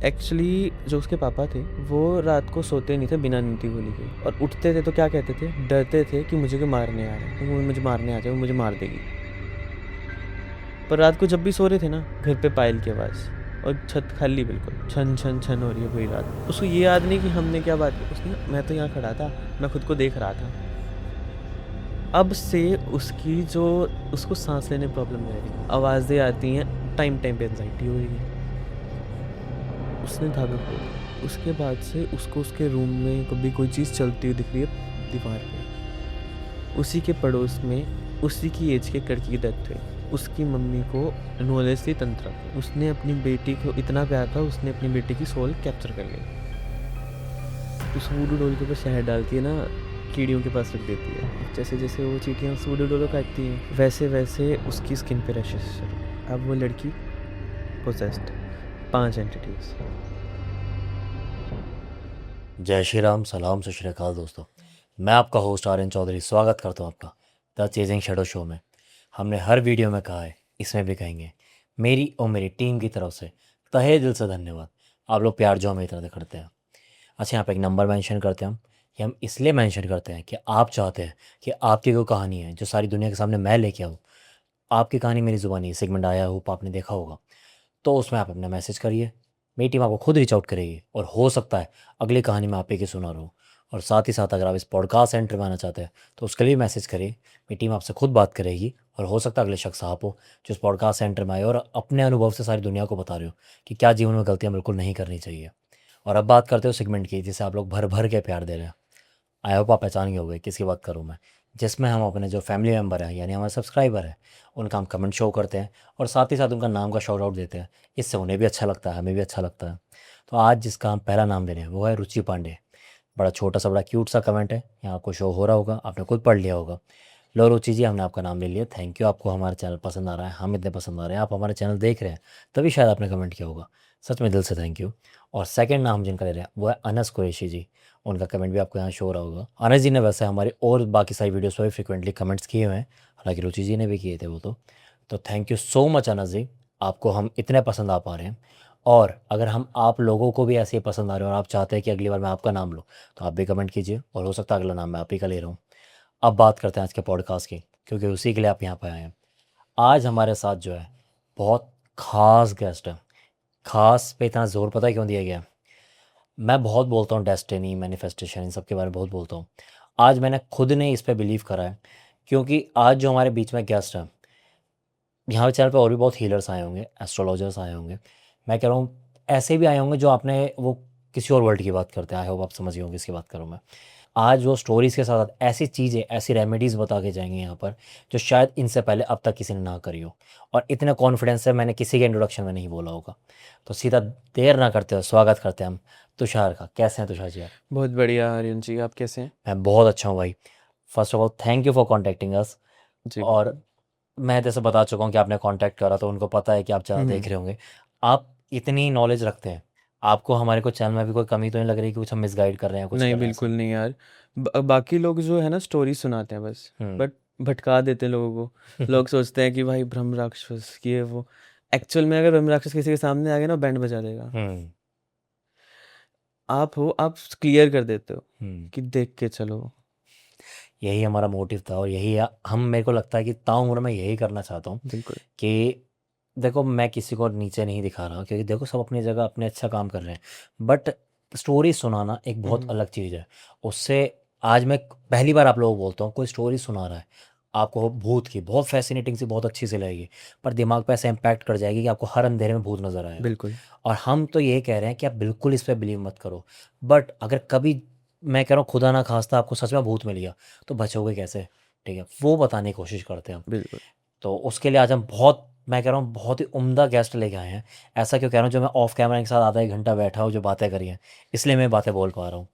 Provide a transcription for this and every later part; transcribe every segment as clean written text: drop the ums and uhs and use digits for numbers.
Actually जो उसके पापा थे वो रात को सोते नहीं थे बिना नीति गोली के, और उठते थे तो क्या कहते थे, डरते थे कि मुझे कोई मारने आ रहा है, वो मुझे मारने आ जाए, वो मुझे मार देगी। पर रात को जब भी सो रहे थे ना, घर पे पायल की आवाज़, और छत खाली बिल्कुल, छन छन छन हो रही है पूरी रात। उसको ये याद नहीं कि हमने क्या बात की, उसने, मैं तो यहाँ खड़ा था, मैं खुद को देख रहा था। अब से उसकी जो, उसको सांस लेने प्रॉब्लम नहीं रही, आवाज़ें आती हैं, टाइम टाइम पे एंजाइटी हो रही है। उसने धागा खोल दिया। उसके बाद से उसको उसके रूम में कभी कोई चीज़ चलती हुई दिख रही है दीवार पे। उसी के पड़ोस में उसी की एज के लड़की की डेथ हुई। उसकी मम्मी को नॉलेज थी तंत्र की। उसने अपनी बेटी को इतना प्यार था, उसने अपनी बेटी की सोल कैप्चर कर ली। उस वूडू डॉल के ऊपर शहद डाल के ना कीड़ियों के पास रख देती है। जैसे जैसे वो चींटियाँ उस वूडू डॉल को काटती हैं, वैसे वैसे उसकी स्किन पे रैशेस शुरू। अब वो लड़की पोसेस्ड। 5 एंटिटीज। जय श्री राम, सलाम, सत श्री अकाल दोस्तों। मैं आपका होस्ट आर्यन चौधरी स्वागत करता हूँ आपका द चेजिंग शेडो शो में। हमने हर वीडियो में कहा है, इसमें भी कहेंगे। मेरी और मेरी टीम की तरफ से तहे दिल से धन्यवाद। आप लोग प्यार जो हमें इतना करते हैं। अच्छा, यहाँ पे एक नंबर मेंशन करते हैं हम। ये हम इसलिए मेंशन करते हैं कि आप चाहते हैं कि आपकी कोई कहानी है जो सारी दुनिया के सामने मैं लेके आऊँ। आपकी कहानी मेरी ज़ुबानी सेगमेंट आया हो, आपने देखा होगा, तो उसमें आप अपना मैसेज करिए। मेरी टीम आपको खुद रीच आउट करेगी और हो सकता है अगली कहानी में आप ही की सुना रहा हूँ। और साथ ही साथ अगर आप इस पॉडकास्ट सेंटर में आना चाहते हैं तो उसके लिए भी मैसेज करिए। मेरी टीम आपसे खुद बात करेगी और हो सकता है अगले शख्स आप हो जो इस पॉडकास्ट सेंटर में आए और अपने अनुभव से सारी दुनिया को बता रहे हो कि क्या जीवन में गलतियाँ बिल्कुल नहीं करनी चाहिए। और अब बात करते हो सेगमेंट की, जिसे आप लोग भर भर के प्यार दे रहे हैं। आई होप आप पहचान गए होंगे किसकी बात करूँ मैं। जिसमें हम अपने जो फैमिली मेम्बर हैं, यानी हमारे सब्सक्राइबर हैं, उनका हम कमेंट शो करते हैं और साथ ही साथ उनका नाम का शाउट आउट देते हैं। इससे उन्हें भी अच्छा लगता है, हमें भी अच्छा लगता है। तो आज जिसका हम पहला नाम ले रहे हैं वो है रुचि पांडे। बड़ा छोटा सा बड़ा क्यूट सा कमेंट है, यहाँ आपको शो हो रहा होगा, आपने खुद पढ़ लिया होगा। लो रुचि जी, हमने आपका नाम ले लिया। थैंक यू, आपको हमारा चैनल पसंद आ रहा है, हम इतने पसंद आ रहे हैं, आप हमारा चैनल देख रहे हैं, तभी शायद आपने कमेंट किया होगा। सच में दिल से थैंक यू। और सेकंड नाम जिनका ले रहे हैं वो है अनस कुरैशी जी। उनका कमेंट भी आपको यहाँ शो हो रहा होगा। अनस जी ने वैसे हमारी और बाकी सारी वीडियोस पर भी फ्रिक्वेंटली कमेंट्स किए हुए हैं, हालांकि रुचि जी ने भी किए थे वो तो thank you so much Anas ji. आपको हम इतने पसंद आ पा रहे हैं। और अगर हम आप लोगों को भी ऐसे ही पसंद आ रहे हैं और आप चाहते हैं कि अगली बार मैं आपका नाम लूँ, तो आप भी कमेंट कीजिए और हो सकता है अगला नाम मैं आप ही का ले रहा हूँ। अब बात करते हैं आज के पॉडकास्ट की, क्योंकि उसी के लिए आप यहाँ पर आए हैं। आज हमारे साथ जो है बहुत ख़ास गेस्ट है। ख़ास पे इतना ज़ोर पता है क्यों दिया गया है? मैं बहुत बोलता हूँ डेस्टिनी, मैनिफेस्टेशन, इन सब के बारे में बहुत बोलता हूँ। आज मैंने खुद ने इस पे बिलीव करा है, क्योंकि आज जो हमारे बीच में गेस्ट हैं, यहाँ पे चैनल पे और भी बहुत हीलर्स आए होंगे, एस्ट्रोलॉजर्स आए होंगे। मैं कह रहा हूँ ऐसे भी आए होंगे जो आपने वो किसी और वर्ल्ड की बात करते हैं। आई होप आप समझ गए होंगे किसकी बात करूँ मैं। आज वो स्टोरीज़ के साथ साथ ऐसी चीज़ें, ऐसी रेमेडीज़ बता के जाएंगे यहाँ पर जो शायद इनसे पहले अब तक किसी ने ना करी हो। और इतने कॉन्फिडेंस से मैंने किसी के इंट्रोडक्शन में नहीं बोला होगा। तो सीधा देर ना करते हुए स्वागत करते हैं हम तुषार का। कैसे हैं तुषार जी आप? बहुत बढ़िया आर्यन जी, आप कैसे हैं? मैं बहुत अच्छा हूँ भाई। First of all thank you for contacting us. जी और बिल्कुल। मैं जैसे बता चुका हूँ कि आपने कांटेक्ट करा, तो उनको पता है कि आप ज़्यादा देख हुँ। रहे होंगे। आप इतनी नॉलेज रखते हैं, आपको हमारे को चैनल में भी कोई कमी तो नहीं लग रही कि कुछ हम मिसगाइड कर रहे हैं, कुछ नहीं, कर रहे हैं बिल्कुल ऐसा? नहीं यार। बाकी लोग जो है ना स्टोरी सुनाते हैं बस, हम्म। बट भटका देते हैं लोगों को। लोग सोचते हैं कि भाई ब्रह्म राक्षस ये वो। एक्चुअल में अगर ब्रह्म राक्षस किसी के सामने आ गया ना, बैंड बजा देगा। हम्म। आप हो, आप क्लियर कर देते हो हम्म। कि देख के चलो। यही हमारा मोटिव था और यही हम, मेरे को लगता है कि ताउम्र मैं यही करना चाहता हूँ बिल्कुल। कि देखो, मैं किसी को नीचे नहीं दिखा रहा, क्योंकि देखो सब अपनी जगह अपने अच्छा काम कर रहे हैं। बट स्टोरी सुनाना एक बहुत हुँ। अलग चीज़ है। उससे आज मैं पहली बार आप लोगों को बोलता हूँ, कोई स्टोरी सुना रहा है आपको भूत की, बहुत फैसिनेटिंग सी, बहुत अच्छी सी लगेगी, पर दिमाग पे ऐसे इम्पैक्ट कर जाएगी कि आपको हर अंधेरे में भूत नज़र आएगा। बिल्कुल। और हम तो ये कह रहे हैं कि आप बिल्कुल इस पर बिलीव मत करो। बट अगर कभी, मैं कह रहा हूँ खुदा ना खास्ता आपको सच में भूत मिल गया, तो बचोगे कैसे? ठीक है, वो बताने की कोशिश करते हैं हम। बिल्कुल। तो उसके लिए आज हम बहुत, मैं कह रहा हूँ बहुत ही उम्दा गेस्ट लेके आए हैं। ऐसा क्यों कह रहा हूँ, जो मैं ऑफ कैमरा के साथ आधा एक घंटा बैठा हूँ जो बातें करी हैं, इसलिए मैं बातें बोल पा रहा हूँ।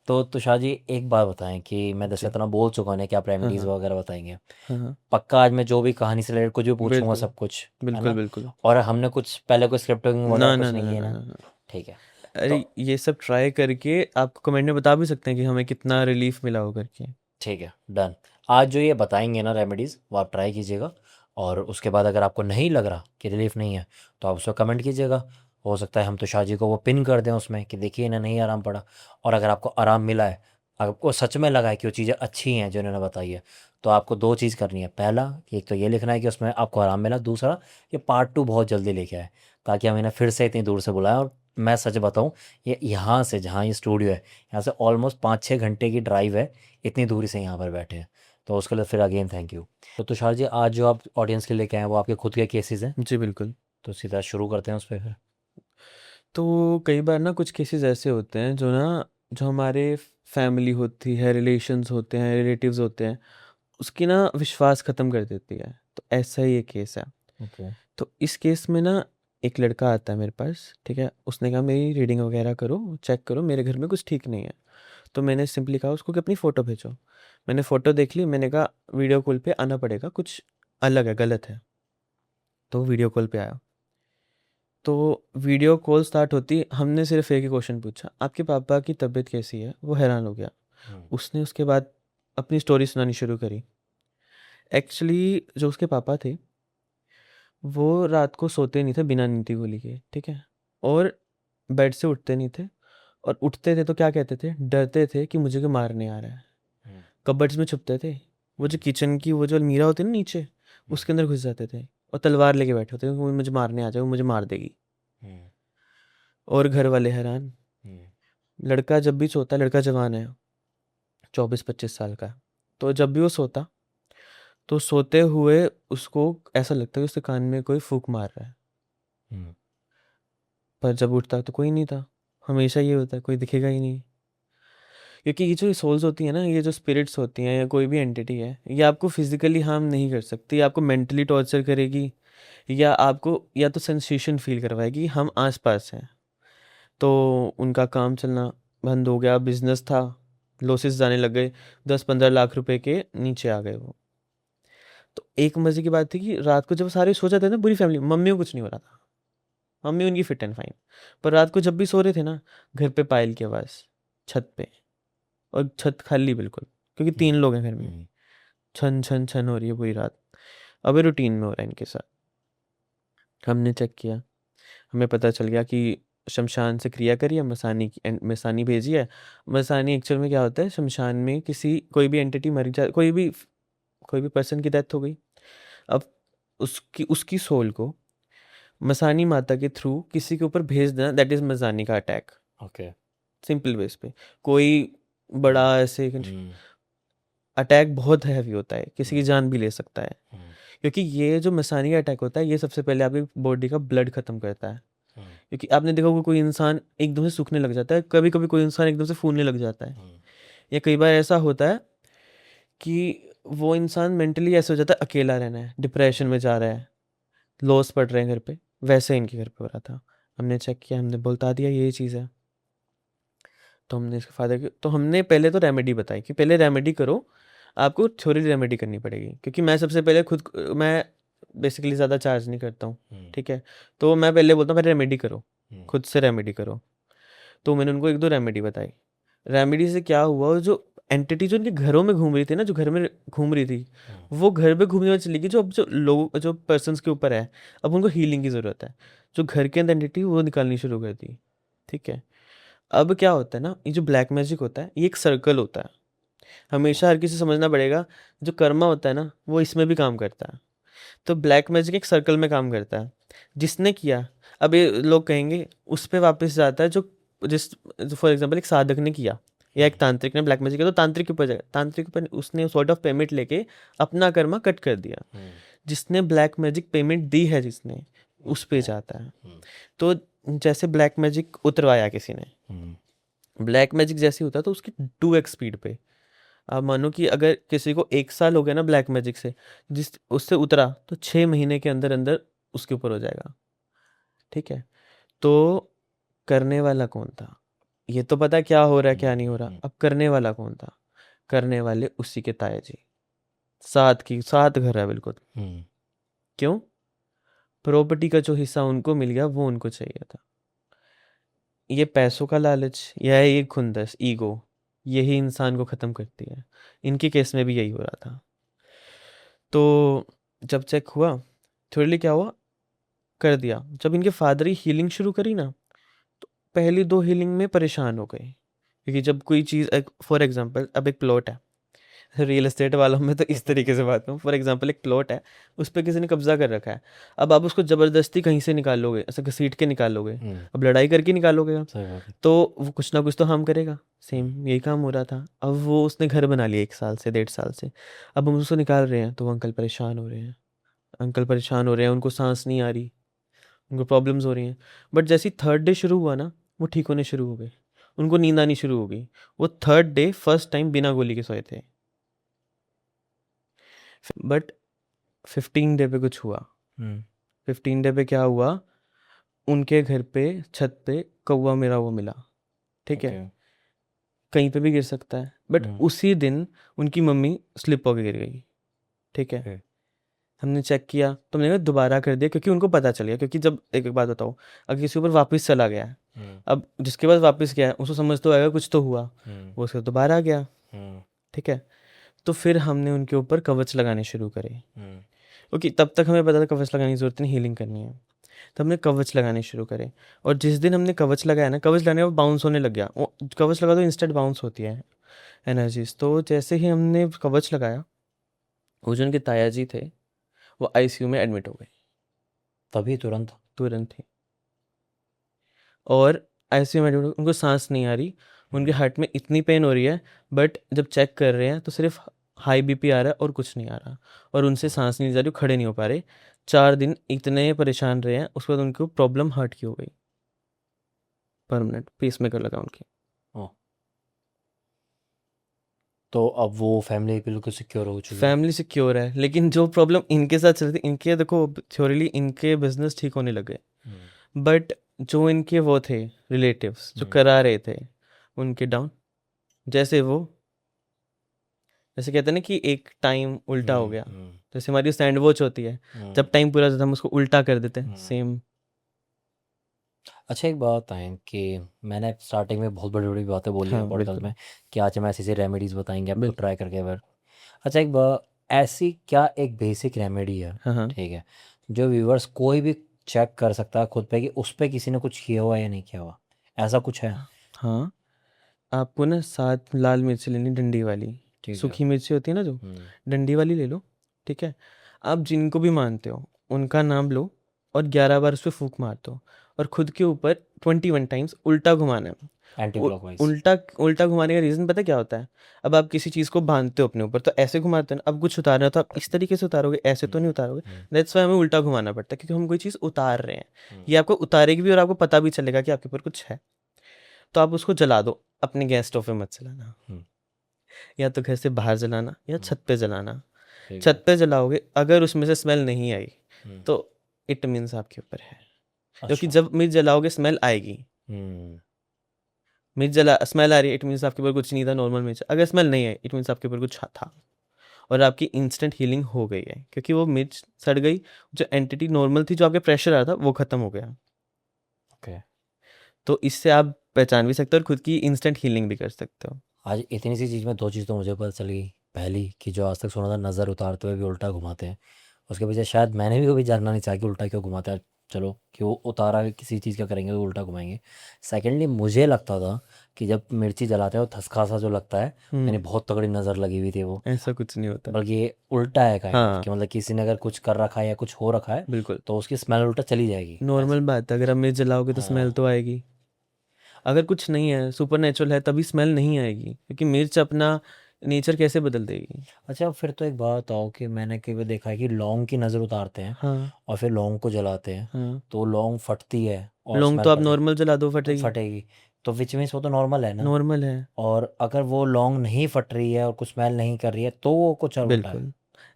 तो तुषार जी एक बात बताएं कि मैं जैसे जी। इतना बोल चुका हूँ ना कि आप हाँ, रेमेडीज़ हाँ। वगैरह बताएंगे। हाँ, हाँ। पक्का आज मैं जो भी कहानी से रिलेटेड कुछ भी पूछूंगा बिल्कुल। सब कुछ, है बिल्कुल, ना? बिल्कुल। और हमने कुछ पहले कोई स्क्रिप्टिंग वगैरह ना, ना, कुछ ना, नहीं ना, है ना, ना? ना, ना। ठीक है। अरे तो ये सब ट्राई करके आपको कमेंट में बता भी सकते हैं कि हमें कितना रिलीफ मिला हो करके। ठीक है, डन। आज जो ये बताएंगे ना रेमेडीज़, वो आप ट्राई कीजिएगा। और उसके बाद अगर आपको नहीं लग रहा कि रिलीफ नहीं है, तो आप उसको कमेंट कीजिएगा। हो सकता है हम तुषार जी को वो पिन कर दें उसमें कि देखिए इन्हें नहीं आराम पड़ा। और अगर आपको आराम मिला है, आपको सच में लगा है कि वो चीज़ें अच्छी हैं जो इन्होंने बताई है, तो आपको दो चीज़ करनी है। पहला कि एक तो ये लिखना है कि उसमें आपको आराम मिला, दूसरा कि पार्ट 2 बहुत जल्दी लेके आए, ताकि हम इन्हें फिर से इतनी दूर से बुलाएं। और मैं सच बताऊं, ये यहाँ से जहाँ ये स्टूडियो है, यहाँ से ऑलमोस्ट 5-6 घंटे की ड्राइव है, इतनी दूरी से यहाँ पर बैठे हैं। तो उसके लिए फिर अगेन थैंक यू। तो तुषार जी, आज जो आप ऑडियंस के लिए लेके आए हैं वो आपके खुद के केसेस हैं, जी बिल्कुल। तो सीधा शुरू करते हैं उस पर फिर। तो कई बार ना कुछ केसेस ऐसे होते हैं जो हमारे फैमिली होती है, रिलेशंस होते हैं, रिलेटिव्स होते हैं, उसकी ना विश्वास ख़त्म कर देती है। तो ऐसा ही एक केस है। ओके। तो इस केस में ना एक लड़का आता है मेरे पास, ठीक है? उसने कहा मेरी रीडिंग वगैरह करो, चेक करो, मेरे घर में कुछ ठीक नहीं है। तो मैंने सिंपली कहा उसको कि अपनी फ़ोटो भेजो। मैंने फ़ोटो देख ली, मैंने कहा वीडियो कॉल पे आना पड़ेगा, कुछ अलग है, गलत है। तो वीडियो कॉल पे आया। तो वीडियो कॉल स्टार्ट होती, हमने सिर्फ एक ही क्वेश्चन पूछा, आपके पापा की तबीयत कैसी है? वो हैरान हो गया। हम्म। उसने उसके बाद अपनी स्टोरी सुनानी शुरू करी। एक्चुअली जो उसके पापा थे, वो रात को सोते नहीं थे बिना नींद गोली के, ठीक है? और बेड से उठते नहीं थे, और उठते थे तो क्या कहते थे, डरते थे कि मुझे कोई मारने आ रहा है। हम्म। कबर्ड्स में छुपते थे, वो जो हम्म। किचन की वो जो अलमीरा होती है ना नीचे, हम्म। उसके अंदर घुस जाते थे, और तलवार लेके बैठे होते थे, वो मुझे मारने आ जाए, वो मुझे मार देगी। हम्म। और घर वाले हैरान। हम्म। लड़का जब भी सोता, लड़का जवान है, 24-25 साल का। तो जब भी वो सोता, तो सोते हुए उसको ऐसा लगता है कि उसके कान में कोई फूंक मार रहा है। हम्म। पर जब उठता तो कोई नहीं था। हमेशा ये होता है, कोई दिखेगा ही नहीं। क्योंकि ये जो सोल्स होती है ना, ये जो स्पिरिट्स होती हैं या कोई भी एंटिटी है, ये आपको फिजिकली हार्म नहीं कर सकती, ये आपको मेंटली टॉर्चर करेगी, या आपको या तो सेंसेशन फील करवाएगी हम आसपास हैं। तो उनका काम चलना बंद हो गया, बिजनेस था, लॉसेस जाने लग गए, 10-15 लाख रुपए के नीचे आ गए वो। तो एक मजे की बात थी कि रात को जब सारे सो जाते थे ना, पूरी फैमिली, मम्मी को कुछ नहीं हो रहा था, मम्मी उनकी फिट एंड फाइन। पर रात को जब भी सो रहे थे ना, घर पे पायल की आवाज़, छत पे, और छत खाली बिल्कुल, क्योंकि हम्म। 3 लोग हैं घर में। हम्म। छन छन छन हो रही है पूरी रात। अब ये रूटीन में हो रहा है इनके साथ। हमने चेक किया, हमें पता चल गया कि शमशान से क्रिया करी है, मसानी की मसानी भेजी है। मसानी एक्चुअल में क्या होता है, शमशान में किसी कोई भी एंटिटी मर जा, कोई भी पर्सन की डेथ हो गई, अब उसकी उसकी सोल को मसानी माता के थ्रू किसी के ऊपर भेज देना, दैट इज मसानी का अटैक। ओके। सिंपल बेस पे कोई बड़ा हम्म। ऐसे हम्म। अटैक बहुत हैवी होता है, किसी की हम्म। जान भी ले सकता है। हम्म। क्योंकि ये जो मसानी का अटैक होता है, ये सबसे पहले आपकी बॉडी का ब्लड खत्म करता है। हम्म। क्योंकि आपने देखा होगा कोई इंसान एकदम से सूखने लग जाता है, कभी कभी कोई इंसान एकदम से फूलने लग जाता है, हम्म। या कई बार ऐसा होता है कि वो इंसान मेंटली ऐसे हो जाता है, अकेला रहना है, डिप्रेशन में जा रहा है, लॉस पड़ रहे हैं घर पे। वैसे इनके घर पे हो रहा था। हमने चेक किया, हमने बता दिया ये चीज़ है। तो हमने इसके फायदे की, तो हमने पहले तो रेमेडी बताई कि पहले रेमेडी करो, आपको थ्योरी रेमेडी करनी पड़ेगी। क्योंकि मैं सबसे पहले मैं बेसिकली ज़्यादा चार्ज नहीं करता हूँ, हम्म। ठीक है? तो मैं पहले बोलता हूँ पहले रेमेडी करो, हम्म। खुद से रेमेडी करो। तो मैंने उनको 1-2 रेमेडी बताई। रेमेडी से क्या हुआ, वो जो एंटिटी जो उनके घरों में घूम रही थी ना, जो घर में घूम रही थी, हम्म। वो घर में घूमने में चली गई। जो अब जो लोग जो पर्सन्स के ऊपर है, अब उनको हीलिंग की ज़रूरत है। जो घर के अंदर एंटिटी वो निकालनी शुरू कर दी, ठीक है? अब क्या होता है ना, ये जो ब्लैक मैजिक होता है, ये एक सर्कल होता है। हमेशा हर किसी समझना पड़ेगा, जो कर्मा होता है ना, वो इसमें भी काम करता है। तो ब्लैक मैजिक एक सर्कल में काम करता है। जिसने किया, अब ये लोग कहेंगे, उस पे वापस जाता है जो जिस फॉर एग्जांपल एक साधक ने किया, या एक तांत्रिक ने ब्लैक मैजिक किया, तो तांत्रिक के ऊपर जाएगा, तांत्रिक पर उसने सॉर्ट ऑफ पेमेंट लेके अपना कर्मा कट कर दिया। हम्म। जिसने ब्लैक मैजिक पेमेंट दी है, जिसने, उस पे जाता है। तो जैसे ब्लैक मैजिक उतरवाया किसी ने, हम्म। ब्लैक मैजिक जैसे ही होता है तो उसकी 2x स्पीड पे। आप मानो कि अगर किसी को 1 साल हो गया ना ब्लैक मैजिक से, जिस उससे उतरा, तो 6 महीने के अंदर अंदर उसके ऊपर हो जाएगा, ठीक है? तो करने वाला कौन था? ये तो पता है क्या हो रहा है क्या नहीं हो रहा, हम्म। अब करने वाला कौन था? करने वाले उसी के ताया जी, सात घर है बिल्कुल। हम्म। क्यों? प्रॉपर्टी का जो हिस्सा उनको मिल गया, वो उनको चाहिए था। ये पैसों का लालच या ये खुंदस, ईगो, यही इंसान को ख़त्म करती है। इनके केस में भी यही हो रहा था। तो जब चेक हुआ, थोड़ी क्या हुआ, कर दिया। जब इनके फादर ही हीलिंग शुरू करी ना, तो पहली 2 हीलिंग में परेशान हो गए। क्योंकि जब कोई चीज़, एक फॉर एग्जांपल अब एक प्लॉट है, रियल एस्टेट वालों में तो इस तरीके से बात करूँ, फॉर एग्जांपल एक प्लॉट है, उस पे किसी ने कब्जा कर रखा है। अब आप उसको ज़बरदस्ती कहीं से निकालोगे, ऐसे घसीट के निकालोगे, अब लड़ाई करके निकालोगे आप, सही बात है। तो वो कुछ ना कुछ तो हार्म करेगा। सेम यही काम हो रहा था। अब वो उसने घर बना लिया 1 साल से 1.5 साल से, अब हम उसको निकाल रहे हैं तो वो अंकल परेशान हो रहे हैं। अंकल परेशान हो रहे हैं, उनको सांस नहीं आ रही, उनको प्रॉब्लम्स हो रही हैं। बट जैसे ही 3rd डे शुरू हुआ ना, वो ठीक होने शुरू हो गए, उनको नींद आनी शुरू हो गई। वो 3rd डे फर्स्ट टाइम बिना गोली के सोए थे। बट 15 डे पे कुछ हुआ। 15 डे पे क्या हुआ, उनके घर पे छत पे कौवा मेरा वो मिला, ठीक है, ओके। कहीं पे भी गिर सकता है। बट हम्म। उसी दिन उनकी मम्मी स्लिप होके गिर गई, ठीक है। ओके। हमने चेक किया तो हमने कहा दोबारा कर दिया, क्योंकि उनको पता चल गया। क्योंकि जब एक एक बात बताओ, अगर किसी ऊपर वापस चला गया है, अब जिसके पास वापस गया है उसको समझ तो आएगा कुछ तो हुआ, वो उसके दोबारा गया, ठीक है। तो फिर हमने उनके ऊपर कवच लगाने शुरू करे, क्योंकि तब तक हमें पता था कवच लगाने की जरूरत नहीं, हीलिंग करनी है। तो हमने कवच लगाने शुरू करे, और जिस दिन हमने कवच लगाया ना, कवच लगाने वो बाउंस होने लग गया। वो कवच लगा तो इंस्टेंट बाउंस होती है एनर्जीज। तो जैसे ही हमने कवच लगाया, वो जो उनके ताया जी थे वो आईसीयू में एडमिट हो गए तभी तुरंत। तुरंत ही। और आईसीयू में एडमिट हो गए, उनको सांस नहीं आ रही, उनके हार्ट में इतनी पेन हो रही है, बट जब चेक कर रहे हैं तो सिर्फ हाई बीपी आ रहा है और कुछ नहीं आ रहा, और उनसे सांस नहीं जा रही, खड़े नहीं हो पा रहे। 4 दिन इतने परेशान रहे हैं, उसके बाद उनको प्रॉब्लम हार्ट की हो गई, परमानेंट पेसमेकर लगा उनके। ओ, तो अब वो फैमिली बिल्कुल सिक्योर हो चुकी है। फैमिली सिक्योर है, लेकिन जो प्रॉब्लम इनके साथ चल रही थी, इनके देखो थ्योरीली इनके बिजनेस ठीक होने लगे, बट जो इनके वो थे रिलेटिव्स जो करा रहे थे, उनके डाउन। जैसे वो, जैसे कहते हैं ना कि एक टाइम उल्टा हो गया, जैसे हमारी सैंड वॉच होती है, जब टाइम पूरा होता है हम उसको उल्टा कर देते हैं, सेम। अच्छा, एक बात बताएं कि मैंने स्टार्टिंग में बहुत बड़ी बड़ी बातें बोली है हाँ पॉडकास्ट बिल्कुल में कि आज हम ऐसी ऐसी रेमेडीज़ बताएंगे आपको बिल्कुल। ट्राई करके बार। अच्छा, एक बात, ऐसी क्या एक बेसिक रेमेडी है, हाँ हाँ ठीक है, जो व्यूअर्स कोई भी चेक कर सकता है खुद पे कि उस पे किसी ने कुछ किया हुआ है या नहीं किया हुआ, ऐसा कुछ है? हाँ। आपको ना 7 लाल मिर्ची लेनी, डंडी वाली, ठीक है। सूखी मिर्ची होती है ना जो, डंडी वाली ले लो, ठीक है। आप जिनको भी मानते हो उनका नाम लो, और 11 बार उस पर फूंक मार दो, और खुद के ऊपर 21 टाइम्स उल्टा घुमाना है। एंटी उ- क्लॉकवाइज। उल्टा उल्टा घुमाने का रीज़न पता क्या होता है? अब आप किसी चीज़ को बांधते हो अपने ऊपर तो ऐसे घुमाते हो ना, अब कुछ उतारना है तो आप इस तरीके से उतारोगे, ऐसे तो नहीं उतारोगे। दैट्स वाई हमें उल्टा घुमाना पड़ता है, क्योंकि हम कोई चीज़ उतार रहे हैं। ये आपको उतारेगी भी, और आपको पता भी चलेगा कि आपके ऊपर कुछ है। तो आप उसको जला दो, अपने गैस स्टोव पे मत जलाना, या तो घर से बाहर जलाना, या छत पे जलाना। छत पे जलाओगे, अगर उसमें से स्मेल नहीं आई तो इट मीन्स आपके ऊपर है, क्योंकि अच्छा। जब मिर्च जलाओगे स्मेल आएगी। हम्म। मिर्च जला स्मेल आ रही है, इट मीन्स आपके ऊपर कुछ नहीं था, नॉर्मल मिर्च। अगर स्मेल नहीं आई, इट मीन्स आपके ऊपर कुछ था, और आपकी इंस्टेंट हीलिंग हो गई है, क्योंकि वो मिर्च सड़ गई, जो एंटिटी नॉर्मल थी, जो आपके प्रेशर आ रहा था, वो खत्म हो गया। ओके। तो इससे आप पहचान भी सकते हो और खुद की इंस्टेंट हीलिंग भी कर सकते हो। आज इतनी सी चीज़ में दो चीज़ तो मुझे पता चल गई। पहली कि जो आज तक सुना था नज़र उतारते हुए भी उल्टा घुमाते हैं, उसके पीछे शायद मैंने भी कभी जानना नहीं चाहा कि उल्टा क्यों घुमाते हैं। चलो कि वो उतारा किसी चीज़ का करेंगे तो उल्टा घुमाएंगे। सेकेंडली मुझे लगता था कि जब मिर्ची जलाते हैं वो धसका सा जो लगता है, यानी बहुत तगड़ी नज़र लगी हुई थी वो, ऐसा कुछ नहीं होता। बल्कि ये उल्टा है काइंड ऑफ हाँ कि मतलब किसी ने अगर कुछ कर रखा है या कुछ हो रखा है बिल्कुल तो उसकी स्मेल उल्टा चली जाएगी नॉर्मल ऐसा। बात है, अगर आप मिर्च जलाओगे तो स्मेल हाँ। तो आएगी। अगर कुछ नहीं है, सुपर नेचुरल है, तभी स्मेल नहीं आएगी, क्योंकि मिर्च अपना नेचर कैसे बदल देगी। अच्छा, फिर तो एक बात बताओ कि मैंने कई बार देखा है कि लौंग की नज़र उतारते हैं हाँ और फिर लौंग को जलाते हैं, हाँ। तो लौंग फटती है और लौंग स्मेल तो आप करती है, नॉर्मल जला दो, तो फटेगी। फटेगी। तो विच मीन्स वो तो नॉर्मल है ना। नॉर्मल है। और अगर वो लौंग नहीं फट रही है और कुछ स्मेल नहीं कर रही है तो वो कुछ और उल्टा है। बिल्कुल,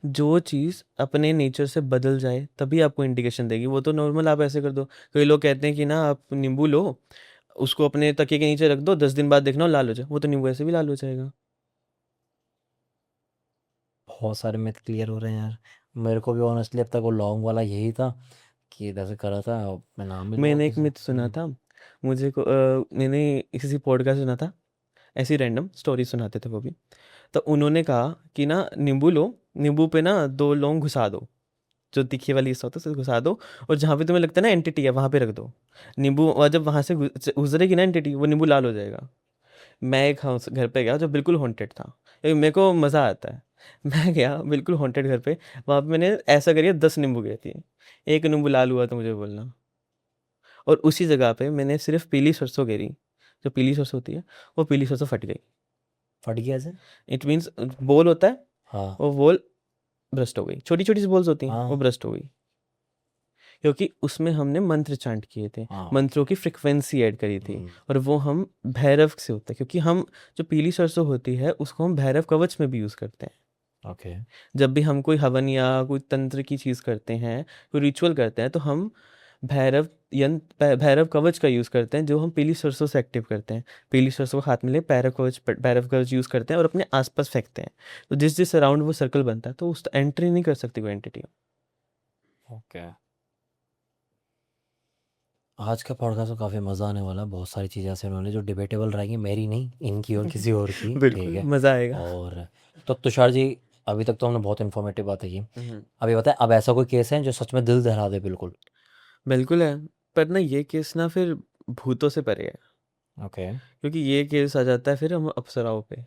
जो चीज़ अपने नेचर से बदल जाए तभी आपको इंडिकेशन देगी। वो तो नॉर्मल आप ऐसे कर दो। कई लोग कहते हैं कि ना आप नींबू लो, उसको अपने तकिए के नीचे रख दो, 10 दिन बाद देखना वो लाल हो जाए, वो तो नींबू ऐसे भी लाल हो जाएगा। बहुत सारे मिथ क्लियर हो रहे हैं यार। मेरे को भी ऑनेस्टली अब तक वो लौंग वाला यही था कि इधर से करा था, अब मैं नाम भी लूँगा मैंने एक किसी। मिथ सुना था, मैंने किसी पॉडकास्ट सुना था, ऐसी रैंडम स्टोरी सुनाते थे वो भी। तो उन्होंने कहा कि ना नींबू लो, नींबू पे ना 2 लौंग घुसा दो, जो तीखी वाली हिस्सा होता है उसे घुसा दो, और जहाँ पे तुम्हें लगता है ना एंटिटी है वहाँ पे रख दो नींबू, और जब वहाँ से गुजरेगी ना एंटिटी, वो नींबू लाल हो जाएगा। मैं एक हाउस घर पे गया जो बिल्कुल हॉन्टेड था, क्योंकि मेरे को मज़ा आता है। मैं गया बिल्कुल हॉन्टेड घर पे, वहाँ पे मैंने ऐसा करिए 10 नींबू गए थे, एक नींबू लाल हुआ तो मुझे बोलना। और उसी जगह पे मैंने सिर्फ पीली सरसों गिरी, जो पीली सरसों होती है वो पीली सरसों फट गई। फट गया से? इट मीन्स बोल होता है, हाँ वो बोल ब्रस्ट हो गई, छोटी छोटी सी बोल्स होती हैं वो हाँ ब्रस्ट हो गई, क्योंकि उसमें हमने मंत्र चांट किए थे, हाँ। मंत्रों की फ्रिक्वेंसी ऐड करी थी। हम्म, और वो हम भैरव से होता है, क्योंकि हम जो पीली सरसों होती है उसको हम भैरव कवच में भी यूज़ करते हैं। ओके। जब भी हम कोई हवन या कोई तंत्र की चीज़ करते हैं, कोई रिचुअल करते हैं, तो हम भैरव भैरव कवच का यूज़ करते हैं, जो हम पीली सरसों से एक्टिव करते हैं। पीली सरसों को हाथ में ले भैरव कवच यूज़ करते हैं और अपने आसपास फेंकते हैं, तो जिस जिस अराउंड वो सर्कल बनता है तो उस एंट्री नहीं कर सकती कोई एंटिटी। ओके। आज का पॉडकास्ट में काफ़ी मज़ा आने वाला है। बहुत सारी चीज़ें ऐसे उन्होंने जो डिबेटेबल रहेंगी, मेरी नहीं, इनकी और किसी और की, ठीक बिल्कुल है। मज़ा आएगा। और तो तुषार जी, अभी तक तो हमने बहुत इन्फॉर्मेटिव बातें की। हम्म, अभी बताएं, अब ऐसा कोई केस है जो सच में दिल दहला दे बिल्कुल? बिल्कुल है। पर ना ये केस ना फिर भूतों से परे है, ओके। क्योंकि ये केस आ जाता है फिर हम अप्सराओं पे।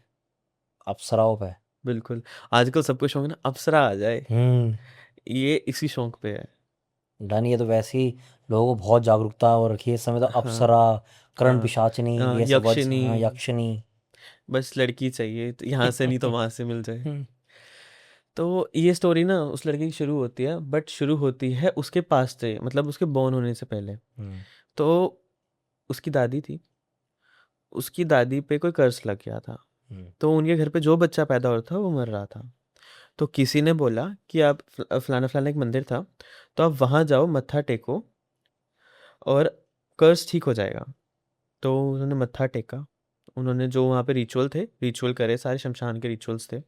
अप्सराओं पे? बिल्कुल, आजकल सबको शौक है ना अप्सरा आ जाए, हम्म। ये इसी शौक पे है। डन, ये तो वैसे ही लोगों को बहुत जागरूकता हो रखी है इस समय तो। हाँ अप्सरा, करण हाँ पिशाचिनी, ये सब वर्ड्स, यक्षिनी, हाँ, यक्षिणी। बस लड़की चाहिए तो यहाँ से नहीं तो वहाँ से मिल जाए। हम्म, तो ये स्टोरी ना उस लड़के की शुरू होती है, बट शुरू होती है उसके पास से, मतलब उसके बॉर्न होने से पहले। हम्म, तो उसकी दादी थी, उसकी दादी पे कोई कर्ज लग गया था, हम्म, तो उनके घर पे जो बच्चा पैदा हो रहा था वो मर रहा था। तो किसी ने बोला कि आप फलाना फलाना एक मंदिर था, तो आप वहाँ जाओ मत्था टेको और कर्ज ठीक हो जाएगा। तो उन्होंने मत्था टेका, उन्होंने जो वहाँ पे रिचुअल करे, सारे शमशान के रिचुअल्स थे।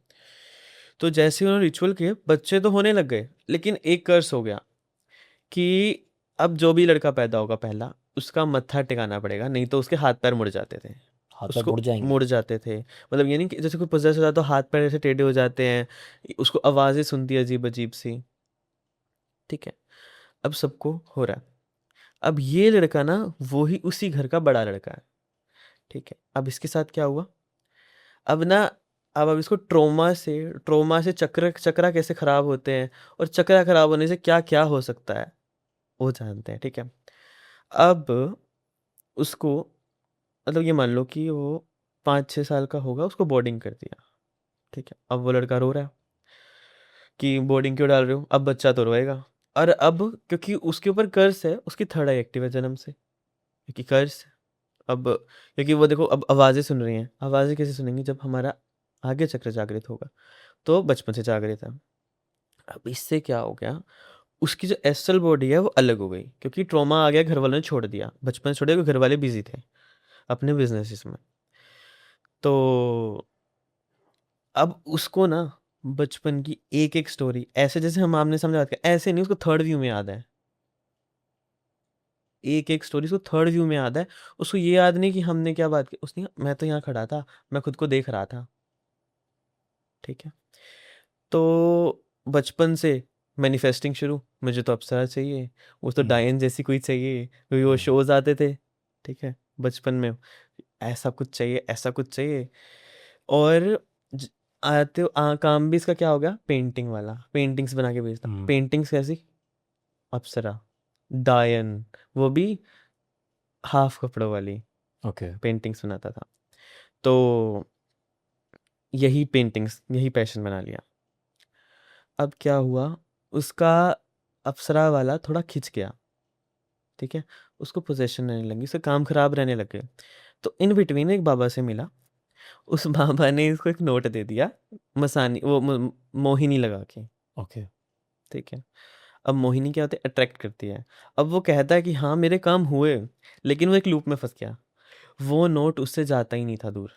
तो जैसे ही उन्होंने रिचुअल किए बच्चे तो होने लग गए, लेकिन एक कर्ज हो गया कि अब जो भी लड़का पैदा होगा पहला, उसका मत्था टिकाना पड़ेगा, नहीं तो उसके हाथ पैर मुड़ जाते थे। हाथ पैर उसको मुड़ जाएंगे? मुड़ जाते थे, मतलब ये नहीं कि जैसे कोई पोजेस हो जाता तो हाथ पैर ऐसे टेढ़े हो जाते हैं, उसको आवाज़ें सुनती है अजीब अजीब सी। ठीक है, अब सबको हो रहा है। अब ये लड़का ना वो ही उसी घर का बड़ा लड़का है। ठीक है, अब इसके साथ क्या हुआ, अब ना अब इसको ट्रोमा से चक्र चक्रा कैसे खराब होते हैं, और चक्रा खराब होने से क्या क्या हो सकता है वो जानते हैं। ठीक है, अब उसको, मतलब ये मान लो कि वो 5-6 साल का होगा, उसको बोर्डिंग कर दिया। ठीक है, अब वो लड़का रो रहा है कि बोर्डिंग क्यों डाल रहे हो, अब बच्चा तो रोएगा। और अब क्योंकि उसके ऊपर कर्ज है, उसकी थर्ड आई एक्टिव है जन्म से, क्योंकि कर्ज है। अब क्योंकि वो देखो अब आवाज़ें सुन रही हैं, आवाज़ें कैसे सुनेंगी जब हमारा आगे चक्र जागृत होगा, तो बचपन से जागृत है। अब इससे क्या हो गया, उसकी जो एस्ट्रल बॉडी है वो अलग हो गई, क्योंकि ट्रॉमा आ गया, घर वालों ने छोड़ दिया, बचपन से छोड़ दिया, क्योंकि घर वाले बिजी थे अपने बिजनेस में। तो अब उसको ना बचपन की एक एक स्टोरी ऐसे, जैसे हम आमने सामने बात करें ऐसे नहीं, उसको थर्ड व्यू में याद है। एक एक स्टोरी उसको थर्ड व्यू में याद है। उसको ये याद नहीं कि हमने क्या बात की, उसने मैं तो यहाँ खड़ा था, मैं खुद को देख रहा था। ठीक है, तो बचपन से मैनिफेस्टिंग शुरू, मुझे तो अप्सरा चाहिए, वो तो हम्म, डायन जैसी कोई चाहिए, क्योंकि वो हम्म, शोज आते थे। ठीक है, बचपन में ऐसा कुछ चाहिए, ऐसा कुछ चाहिए। और ज- काम भी इसका क्या हो गया, पेंटिंग वाला, पेंटिंग्स बना के भेजता। हम्म, पेंटिंग्स कैसी, अप्सरा, डायन, वो भी हाफ कपड़ों वाली ओके। पेंटिंग्स बनाता था। तो यही पेंटिंग्स, यही पैशन बना लिया। अब क्या हुआ, उसका अप्सरा वाला थोड़ा खिंच गया। ठीक है, उसको पोजेशन रहने लगी, उसका काम खराब रहने लग गए। तो इन बिटवीन एक बाबा से मिला, उस बाबा ने इसको एक नोट दे दिया, मसानी वो मोहिनी लगा के। ओके। ठीक है, अब मोहिनी क्या होती है, अट्रैक्ट करती है। अब वो कहता है कि हाँ मेरे काम हुए, लेकिन वो एक लूप में फंस गया, वो नोट उससे जाता ही नहीं था दूर।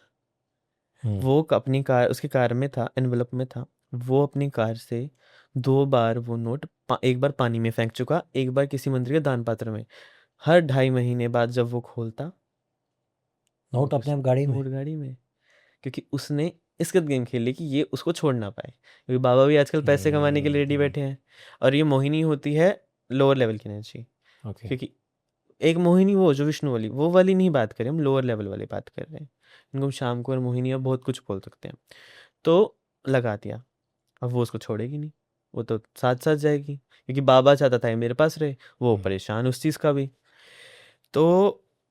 हम्म। वो अपनी कार, उसकी कार में था, एनवेलप में था, वो अपनी कार से 2 बार वो नोट, एक बार पानी में फेंक चुका, एक बार किसी मंदिर के दान पात्र में। हर 2.5 महीने बाद जब वो खोलता, नोट नोट अपने उस आप गाड़ी में? नोट गाड़ी में, क्योंकि उसने इसके साथ गेम खेल ली कि ये उसको छोड़ ना पाए, क्योंकि बाबा भी आजकल पैसे कमाने के लिए रेडी बैठे हैं। और ये मोहिनी होती है लोअर लेवल की एनर्जी, ओके। क्योंकि एक मोहिनी वो जो विष्णु वाली, वो वाली नहीं बात करें हम, लोअर लेवल वाली बात कर रहे हैं। इनको हम शाम को और मोहिनी अब बहुत कुछ बोल सकते हैं। तो लगा दिया, अब वो उसको छोड़ेगी नहीं, वो तो साथ साथ जाएगी, क्योंकि बाबा चाहता था ये मेरे पास रहे, वो परेशान उस चीज़ का भी। तो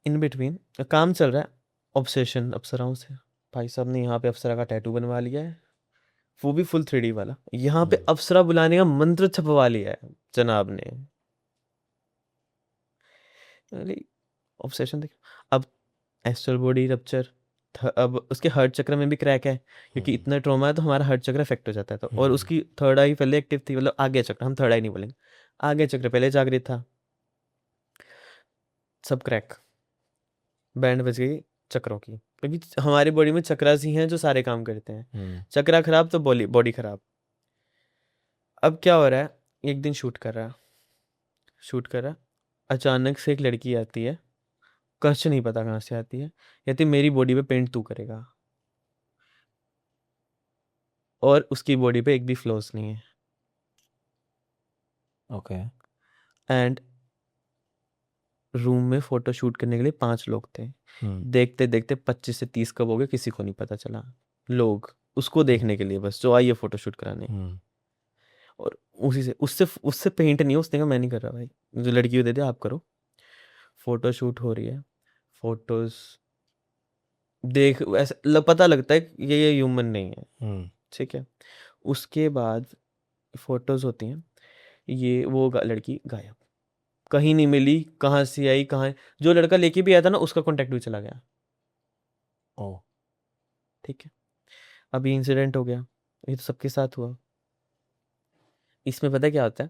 इन बिटवीन काम चल रहा है, ऑब्सेशन अप्सराओं से। भाई साहब ने यहाँ पे अप्सरा का टैटू बनवा लिया है, वो भी फुल 3D वाला। यहाँ पे अप्सरा बुलाने का मंत्र छपवा लिया है जनाब ने। अरे ऑब्सेशन देख। अब एस्ट्रल बॉडी रप्चर, अब उसके हर्ट चक्र में भी क्रैक है, क्योंकि इतना ट्रॉमा है तो हमारा हर्ट चक्र इफेक्ट हो जाता है। तो और उसकी थर्ड आई पहले एक्टिव थी, मतलब आगे चक्र, हम थर्ड आई नहीं बोलेंगे, आगे चक्र पहले जागृत था। सब क्रैक, बैंड बज गई चक्रों की, क्योंकि हमारी बॉडी में चक्रास ही हैं जो सारे काम करते हैं। चक्रा खराब तो बॉडी बॉडी खराब। अब क्या हो रहा है, एक दिन शूट कर रहा, अचानक से एक लड़की आती है, कुछ नहीं पता कहाँ से आती है, कहती मेरी बॉडी पे पेंट तू करेगा, और उसकी बॉडी पे एक भी फ्लॉस नहीं है। ओके। एंड रूम में फोटो शूट करने के लिए 5 लोग थे। देखते देखते 25 से 30 कब हो गए किसी को नहीं पता चला, लोग उसको देखने के लिए बस, जो आई है फोटो शूट कराने। और उसी से उससे उससे पेंट नहीं है, उसने कहा मैं नहीं कर रहा भाई, जो लड़की को दे दे आप करो। फोटो शूट हो रही है, फोटोज देख ऐसा पता लगता है कि ये ह्यूमन नहीं है। ठीक है, उसके बाद फोटोज होती हैं, ये वो लड़की गायब, कहीं नहीं मिली, कहाँ से आई कहाँ, जो लड़का लेके भी आया था ना उसका कॉन्टेक्ट भी चला गया। ओ। ठीक है, अब ये इंसिडेंट हो गया, ये तो सबके साथ हुआ। इसमें पता क्या होता है,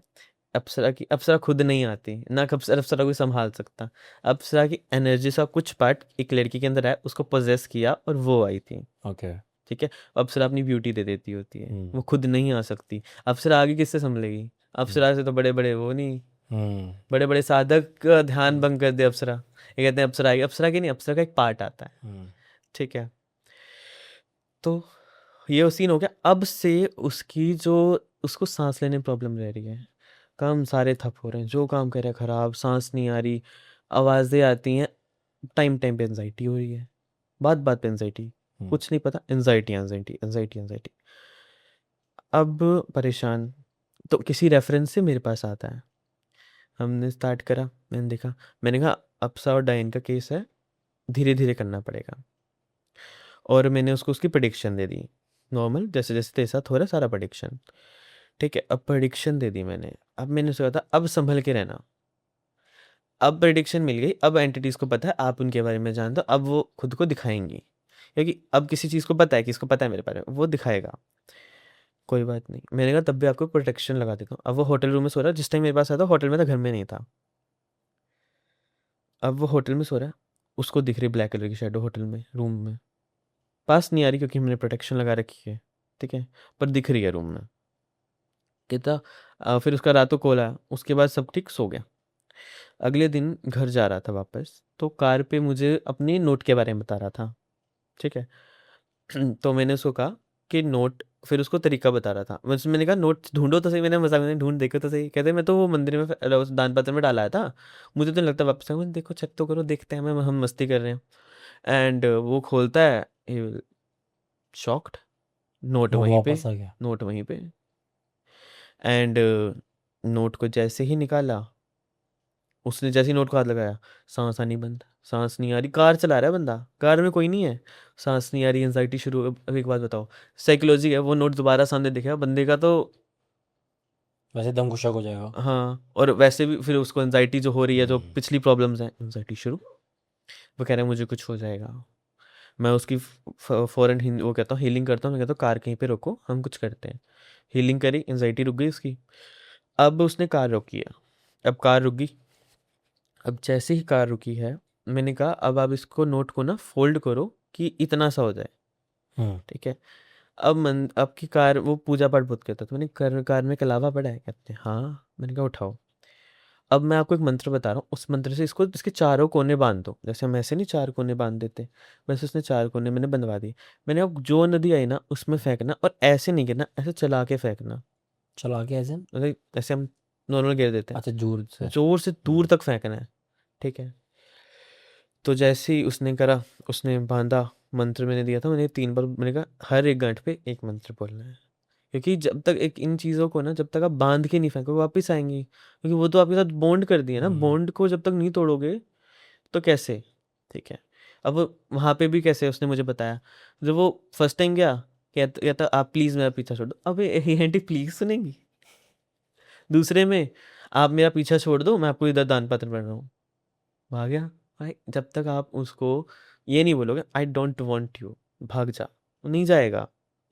अप्सरा खुद नहीं आती ना, अप्सरा को संभाल सकता। अप्सरा की एनर्जी का कुछ पार्ट एक लड़की के अंदर आया, उसको पोजेस किया और वो आई थी। ओके। ठीक है, अप्सरा अपनी ब्यूटी दे देती होती है, वो खुद नहीं आ सकती। अप्सरा आगे किससे संभलेगी, अप्सरा से तो बड़े बड़े वो नहीं, बड़े बड़े साधक का ध्यान भंग कर दे अप्सरा, ये कहते हैं अप्सरा आएगी, अप्सरा की नहीं, अप्सरा का एक पार्ट आता है। ठीक है, तो ये सीन हो गया। अब से उसकी जो, उसको सांस लेने में प्रॉब्लम रह रही है, काम सारे ठप हो रहे हैं, जो काम कर रहा है खराब, सांस नहीं आ रही, आवाज़ें आती हैं, टाइम टाइम पे एनजाइटी हो रही है, बात बात पे एनजाइटी, कुछ नहीं पता, एनजाइटी एनजाइटी एनजाइटी एनजाइटी। अब परेशान, तो किसी रेफरेंस से मेरे पास आता है, हमने स्टार्ट करा, मैंने देखा, मैंने कहा अप्सा और डायन का केस है, धीरे धीरे करना पड़ेगा। और मैंने उसको उसकी प्रेडिक्शन दे दी, नॉर्मल जैसे जैसे तेरे साथ हो रहा है सारा प्रेडिक्शन। ठीक है, अब प्रेडिक्शन दे दी मैंने, अब मैंने सोचा था अब संभल के रहना। अब प्रेडिक्शन मिल गई, अब एंटिटीज़ को पता है आप उनके बारे में जानते हो, अब वो खुद को दिखाएंगी, क्योंकि अब किसी चीज़ को पता है, किसको पता है मेरे बारे में, वो दिखाएगा। कोई बात नहीं, मैंने कहा तब भी आपको प्रोटेक्शन लगा देता हूँ। अब वो होटल रूम में सो रहा है, जिस टाइम मेरे पास आया था होटल में था, घर में नहीं था। अब वो होटल में सो रहा है, उसको दिख रही ब्लैक कलर की शेडो होटल में, रूम में, पास नहीं आ रही क्योंकि हमने प्रोटेक्शन लगा रखी है। ठीक है, पर दिख रही है रूम में। कहता फिर उसका रात को कॉल आया, उसके बाद सब ठीक, सो गया। अगले दिन घर जा रहा था वापस, तो कार पे मुझे अपनी नोट के बारे में बता रहा था। ठीक है, तो मैंने उसको कहा कि नोट, फिर उसको तरीका बता रहा था, मैंने कहा नोट ढूंढो तो सही, मैंने मजाक में ढूंढ देखो तो सही। कहते मैं तो वो मंदिर में उस दान पत्र में डाला था, मुझे तो नहीं लगता वापस आऊंगा। देखो चेक तो करो, देखते हैं, हम मस्ती कर रहे हैं। एंड वो खोलता है, शॉक्ड, नोट वो वहीं पे, वापस आ गया। नोट वहीं पे। एंड नोट को जैसे ही निकाला, उसने जैसे ही नोट को हाथ लगाया, सांस आनी बंद, सांस नहीं आ रही, कार चला रहा है बंदा, कार में कोई नहीं है, सांस नहीं आ रही, एंजाइटी शुरू। अब एक बात बताओ, साइकोलॉजी है, वो नोट दोबारा सामने दिखेगा बंदे का तो, वैसे दम गुशक हो जाएगा। हाँ, और वैसे भी फिर उसको एंजाइटी जो हो रही है, जो पिछली प्रॉब्लम्स हैं, एंजाइटी शुरू। वो कह रहा है मुझे कुछ हो जाएगा। मैं उसकी फ़ौरन वो कहता हूँ हीलिंग करता हूँ, मैं कहता हूँ कार कहीं पे रोको, हम कुछ करते हैं। हीलिंग करी, एंजाइटी रुक गई उसकी। अब उसने कार रोकी है, अब कार रुक गई। अब जैसे ही कार रुकी है, मैंने कहा अब आप इसको नोट को ना फोल्ड करो कि इतना सा हो जाए। ठीक है, अब मन आपकी कार, वो पूजा पाठ बहुत करता था, मैंने कार में कलावा पड़ा है, कहते हैं हाँ, मैंने कहा उठाओ। अब मैं आपको एक मंत्र बता रहा हूँ, उस मंत्र से इसको इसके चारों कोने बांध दो, जैसे हम ऐसे नहीं 4 कोने बांध देते, वैसे उसने 4 कोने मैंने बंधवा दिए। मैंने अब जो नदी आई ना उसमें फेंकना, और ऐसे नहीं गिरना, ऐसे चला के फेंकना, चलो आगे ऐसे। मतलब ऐसे हम नॉर्मल गिर देते हैं, अच्छा, जोर से। जोर से दूर तक फेंकना है, ठीक है। तो जैसे ही उसने करा, उसने बांधा, मंत्र मैंने दिया था, मैंने 3 बार मैंने कहा हर एक गांठ पे एक मंत्र बोलना है, क्योंकि जब तक एक इन चीज़ों को ना जब तक आप बांध के नहीं फेंकोगे वापस आएंगी, क्योंकि वो तो आपके साथ बॉन्ड कर दिए ना, बॉन्ड को जब तक नहीं तोड़ोगे तो कैसे, ठीक है। अब वहाँ पे भी कैसे उसने मुझे बताया, जब वो फर्स्ट टाइम गया, कहता आप प्लीज़ मेरा पीछा छोड़ दो, अबे ये आंटी प्लीज़ सुनेंगी। दूसरे में आप मेरा पीछा छोड़ दो, मैं आपको इधर दान पात्र बन रहा हूँ, भाग गया। भाई जब तक आप उसको ये नहीं बोलोगे आई डोंट वांट यू, भाग जा, वो नहीं जाएगा,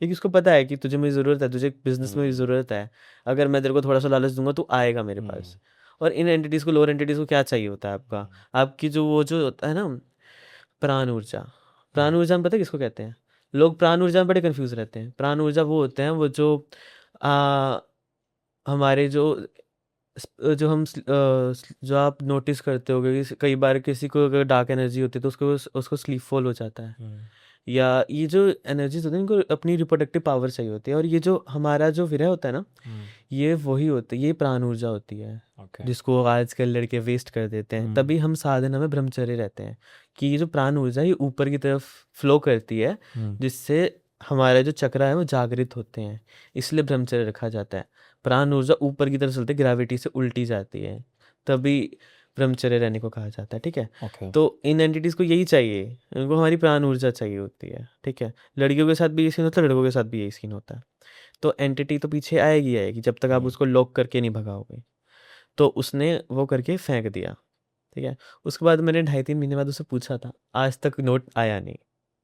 क्योंकि उसको पता है कि तुझे मेरी ज़रूरत है, तुझे बिजनेस में भी ज़रूरत है, अगर मैं तेरे को थोड़ा सा लालच दूंगा तो आएगा मेरे पास। और इन एंटिटीज़ को, लोअर एंटिटीज़ को क्या चाहिए होता है आपका, आपकी जो वो जो होता है ना प्राण ऊर्जा, प्राण ऊर्जा में पता है किसको कहते हैं, लोग प्राण ऊर्जा में बड़े कंफ्यूज रहते हैं। प्राण ऊर्जा वो होते हैं वो जो आ, हमारे जो जो हम जो आप नोटिस करते होगे कि कई बार किसी को अगर डार्क एनर्जी होती है तो उसको स्लीप फॉल हो जाता है, या ये जो एनर्जीज होती है इनको अपनी रिप्रोडक्टिव पावर चाहिए होती है, और ये जो हमारा जो विरह होता है ना, ये वही होता है, ये प्राण ऊर्जा होती है, ओके। जिसको आजकल लड़के वेस्ट कर देते हैं। तभी हम साधना में ब्रह्मचर्य रहते हैं, कि ये जो प्राण ऊर्जा है ये ऊपर की तरफ फ्लो करती है, जिससे हमारे जो चक्र है वो जागृत होते हैं, इसलिए ब्रह्मचर्य रखा जाता है। प्राण ऊर्जा ऊपर की तरफ चलते, ग्रेविटी से उल्टी जाती है, तभी ब्रह्मचर्य रहने को कहा जाता है, ठीक है। ओके। तो इन एंटिटीज़ को यही चाहिए, इनको हमारी प्राण ऊर्जा चाहिए होती है, ठीक है। लड़कियों के साथ भी यही सीन होता है, लड़कों के साथ भी यही सीन होता है। तो एंटिटी तो पीछे आएगी आएगी जब तक आप उसको लॉक करके नहीं भगाओगे। तो उसने वो करके फेंक दिया, ठीक है। उसके बाद मैंने 2.5-3 महीने बाद उससे पूछा था, आज तक नोट आया नहीं,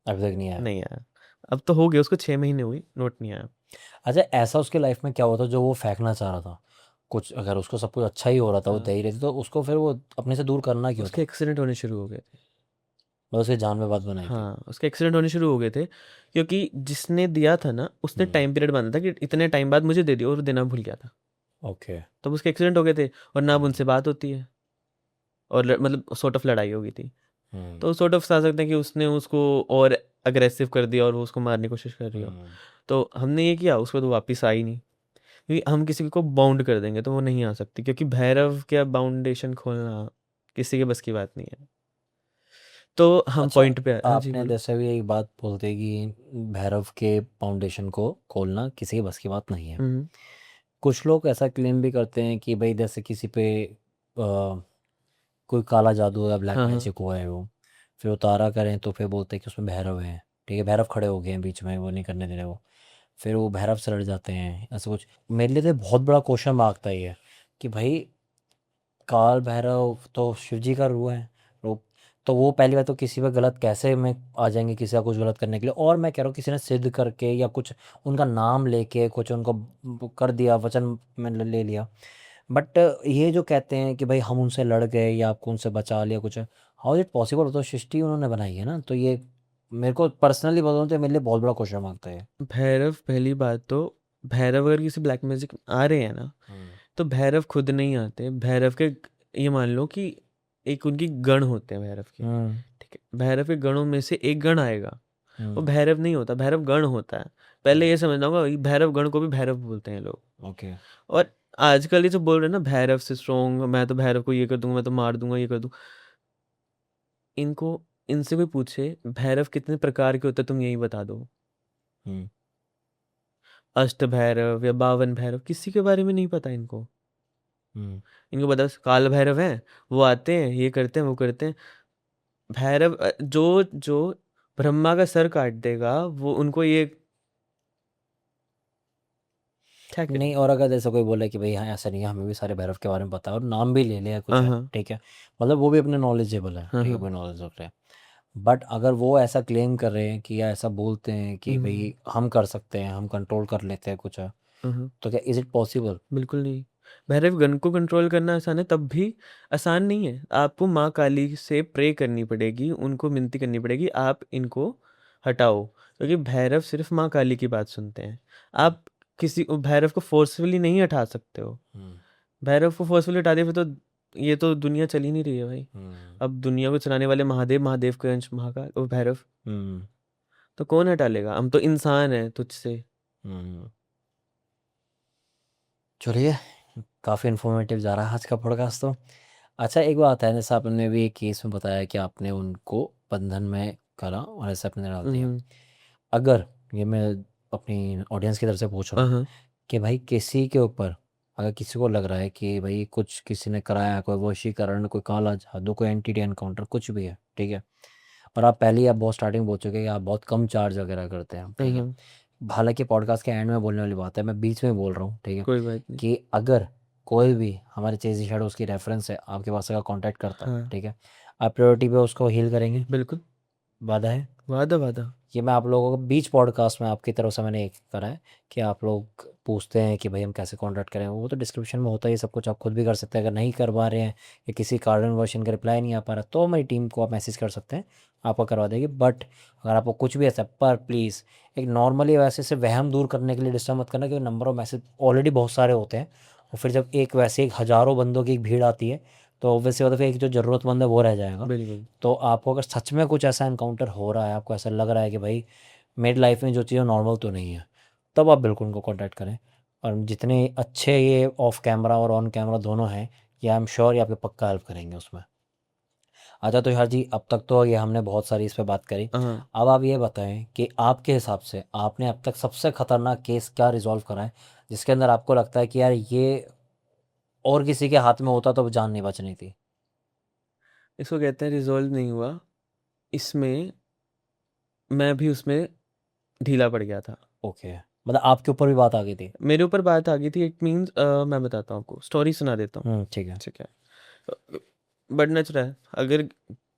अभी तक नहीं आया। नहीं आया। अब तो हो गया उसको 6 महीने हुई, नोट नहीं आया। अच्छा, ऐसा उसके लाइफ में क्या हुआ था जो वो फेंकना चाह रहा था? कुछ अगर उसको सब कुछ अच्छा ही हो रहा था, वो हाँ, दे ही रही थी, तो उसको फिर वो अपने से दूर करना क्यों उसके था? एक्सीडेंट होने शुरू हो गए थे। बस उसकी जान में बात बनाई थी। हाँ, उसके एक्सीडेंट होने शुरू हो गए थे, क्योंकि जिसने दिया था ना उसने टाइम पीरियड बांधा था कि इतने टाइम बाद मुझे दे दियो, और देना भूल गया था। ओके। तब उसके एक्सीडेंट हो गए थे, और ना अब उनसे बात होती है, और मतलब सॉर्ट ऑफ लड़ाई हो गई थी। तो सॉर्ट ऑफ समझ सकते हैं कि उसने उसको और अग्रेसिव कर दिया, और वो उसको मारने की कोशिश कर रही हो। तो हमने ये किया, उसको तो वापस आई नहीं, क्योंकि हम किसी को बाउंड कर देंगे तो वो नहीं आ सकती, क्योंकि भैरव का बाउंडेशन खोलना किसी के बस की बात नहीं है। तो हम अच्छा, पॉइंट पे हाँ जी आपने बोलो। जैसे भी एक बात बोलते कि भैरव के फाउंडेशन को खोलना किसी के बस की बात नहीं है। हम्म। कुछ लोग ऐसा क्लेम भी करते हैं कि भाई जैसे किसी पे कोई काला जादू या ब्लैक हाँ हाँ। मैजिक हुआ है, वो फिर उतारा करें तो फिर बोलते हैं कि उसमें भैरव है। ठीक है, भैरव खड़े हो गए हैं बीच में, वो नहीं करने दे रहे वो, फिर वो भैरव से लड़ जाते हैं, ऐसा कुछ। मेरे लिए तो बहुत बड़ा क्वेश्चन मार्क था ये, कि भाई काल भैरव तो शिव जी का रूप, तो वो पहली बात तो किसी पे गलत कैसे में आ जाएंगे, किसी का कुछ गलत करने के लिए? और मैं कह रहा हूँ किसी ने सिद्ध करके या कुछ उनका नाम लेके कुछ उनको कर दिया, वचन में ले लिया। बट ये जो कहते हैं कि भाई हम उनसे लड़ गए या आपको उनसे बचा लिया कुछ, हाउ इज इट पॉसिबल? हो तो सृष्टि उन्होंने बनाई है ना, तो ये मेरे को पर्सनली बताऊँ तो मेरे लिए बहुत बड़ा क्वेश्चन मार्क था ये। भैरव, पहली बात तो भैरव अगर किसी ब्लैक मैजिक आ रहे हैं ना, तो भैरव खुद नहीं आते, भैरव के ये मान लो कि एक उनकी गण होते हैं भैरव के, ठीक है। भैरव के गणों में से एक गण आएगा, वो भैरव नहीं होता, भैरव गण होता है। पहले ये समझना होगा, ये भैरव गण को भी भैरव बोलते हैं लोग। ओके। और आजकल ये जो बोल रहे हैं ना भैरव से स्ट्रॉन्ग, मैं तो भैरव को ये कर दूंगा, मैं तो मार दूंगा, ये कर दूँ, इनको इनसे कोई पूछे भैरव कितने प्रकार के होते हैं, तुम यही बता दो। अष्ट भैरव या 52 भैरव, किसी के बारे में नहीं पता इनको। इनको पता बस काल भैरव है, वो आते हैं, ये करते हैं, वो करते हैं। भैरव जो जो ब्रह्मा का सर काट देगा, वो उनको ये क्या नहीं, करें। और अगर जैसे कोई बोले कि भाई हाँ ऐसा नहीं है, हमें भी सारे भैरव के बारे में पता है और नाम भी ले लिया कुछ हाँ है, हाँ ठीक है, मतलब वो भी अपने नॉलेजेबल है, हाँ ठीक है, हाँ। कोई नॉलेज रख रहे हैं। बट अगर वो ऐसा क्लेम कर रहे हैं कि या ऐसा बोलते हैं कि हम्म, भाई हम कर सकते हैं, हम कंट्रोल कर लेते हैं कुछ है, हाँ, तो क्या इज इट पॉसिबल? बिल्कुल नहीं। भैरव गण को कंट्रोल करना आसान है, तब भी आसान नहीं है। आपको माँ काली से प्रे करनी पड़ेगी, उनको विनती करनी पड़ेगी, आप इनको हटाओ, क्योंकि भैरव सिर्फ माँ काली की बात सुनते हैं। आप किसी भैरव को फोर्सफुली नहीं हटा सकते हो। भैरव को फोर्सफुली हटा दिया फिर तो ये तो दुनिया चल ही नहीं रही है भाई। अब दुनिया को चलाने वाले महादेव, महादेव के अंश महाकाल और भैरव, तो कौन हटा लेगा? हम तो इंसान हैं तुझसे। चलिए, काफ़ी इन्फॉर्मेटिव जा रहा है आज का पॉडकास्ट तो। अच्छा, एक बात है, जैसे आपने भी एक केस में बताया कि आपने उनको बंधन में करा और ऐसे अपने डाल दिया। हम्म। अगर ये मैं अपनी ऑडियंस की तरफ से पूछ रहा हूँ हाँ कि भाई किसी के ऊपर अगर किसी को लग रहा है कि भाई कुछ किसी ने कराया, कोई वशीकरण, कोई काला जादू, कोई एंटिटी एनकाउंटर, कुछ भी है, ठीक है, और आप पहले ही आप बहुत स्टार्टिंग बोल चुके हैं कि आप बहुत कम चार्ज वगैरह करते हैं, ठीक है। हाँ, हालांकि पॉडकास्ट के एंड में बोलने वाली बात है, मैं बीच में बोल रहा हूँ, ठीक है, कोई बात नहीं। कि अगर कोई भी हमारे चेजी शेडो उसकी रेफरेंस है आपके पास अगर कांटेक्ट करता है, हाँ ठीक है, आप प्रायोरिटी पे उसको हील करेंगे? बिल्कुल, वादा है? वादा वादा। ये मैं आप लोगों को बीच पॉडकास्ट में आपकी तरफ से मैंने एक करा है कि आप लोग पूछते हैं कि भाई हम कैसे कांटेक्ट करें, वो तो डिस्क्रिप्शन में होता है ये सब कुछ, आप खुद भी कर सकते हैं। अगर नहीं कर पा रहे हैं या किसी कारणवश इनका रिप्लाई नहीं आ पा रहा, तो हमारी टीम को आप मैसेज कर सकते हैं, आपको करवा देगी। बट अगर आपको कुछ भी ऐसा, पर प्लीज़ एक नॉर्मली वैसे से वहम दूर करने के लिए डिस्टर्ब मत करना, क्योंकि नंबर ऑफ मैसेज ऑलरेडी बहुत सारे होते हैं, और फिर जब एक वैसे एक हज़ारों बंदों की एक भीड़ आती है तो ऑब्वियसली मतलब एक जो ज़रूरतमंद है वो रह जाएगा। बिल्कुल। तो आपको अगर सच में कुछ ऐसा इनकाउंटर हो रहा है, आपको ऐसा लग रहा है कि भाई मेरी लाइफ में जो चीज़ें नॉर्मल तो नहीं है, तब आप बिल्कुल उनको कांटेक्ट करें। और जितने अच्छे ये ऑफ कैमरा और ऑन कैमरा दोनों हैं, ये आई एम श्योर ये आपको पक्का हेल्प करेंगे उसमें। अच्छा तो यार जी, अब तक तो ये हमने बहुत सारी इस पे बात करी। हाँ, अब आप ये बताएं कि आपके हिसाब से आपने अब तक सबसे खतरनाक केस क्या रिजॉल्व करा है, जिसके अंदर आपको लगता है कि यार ये और किसी के हाथ में होता तो जान नहीं बचनी थी? इसको कहते हैं रिजॉल्व नहीं हुआ। इसमें मैं भी उसमें ढीला पड़ गया था। ओके, मतलब आपके ऊपर भी बात आ गई थी? मेरे ऊपर बात आ गई थी। इट मीन्स मैं बताता हूँ आपको, स्टोरी सुना देता हूँ। ठीक है। ठीक है। बट नच रहा है, अगर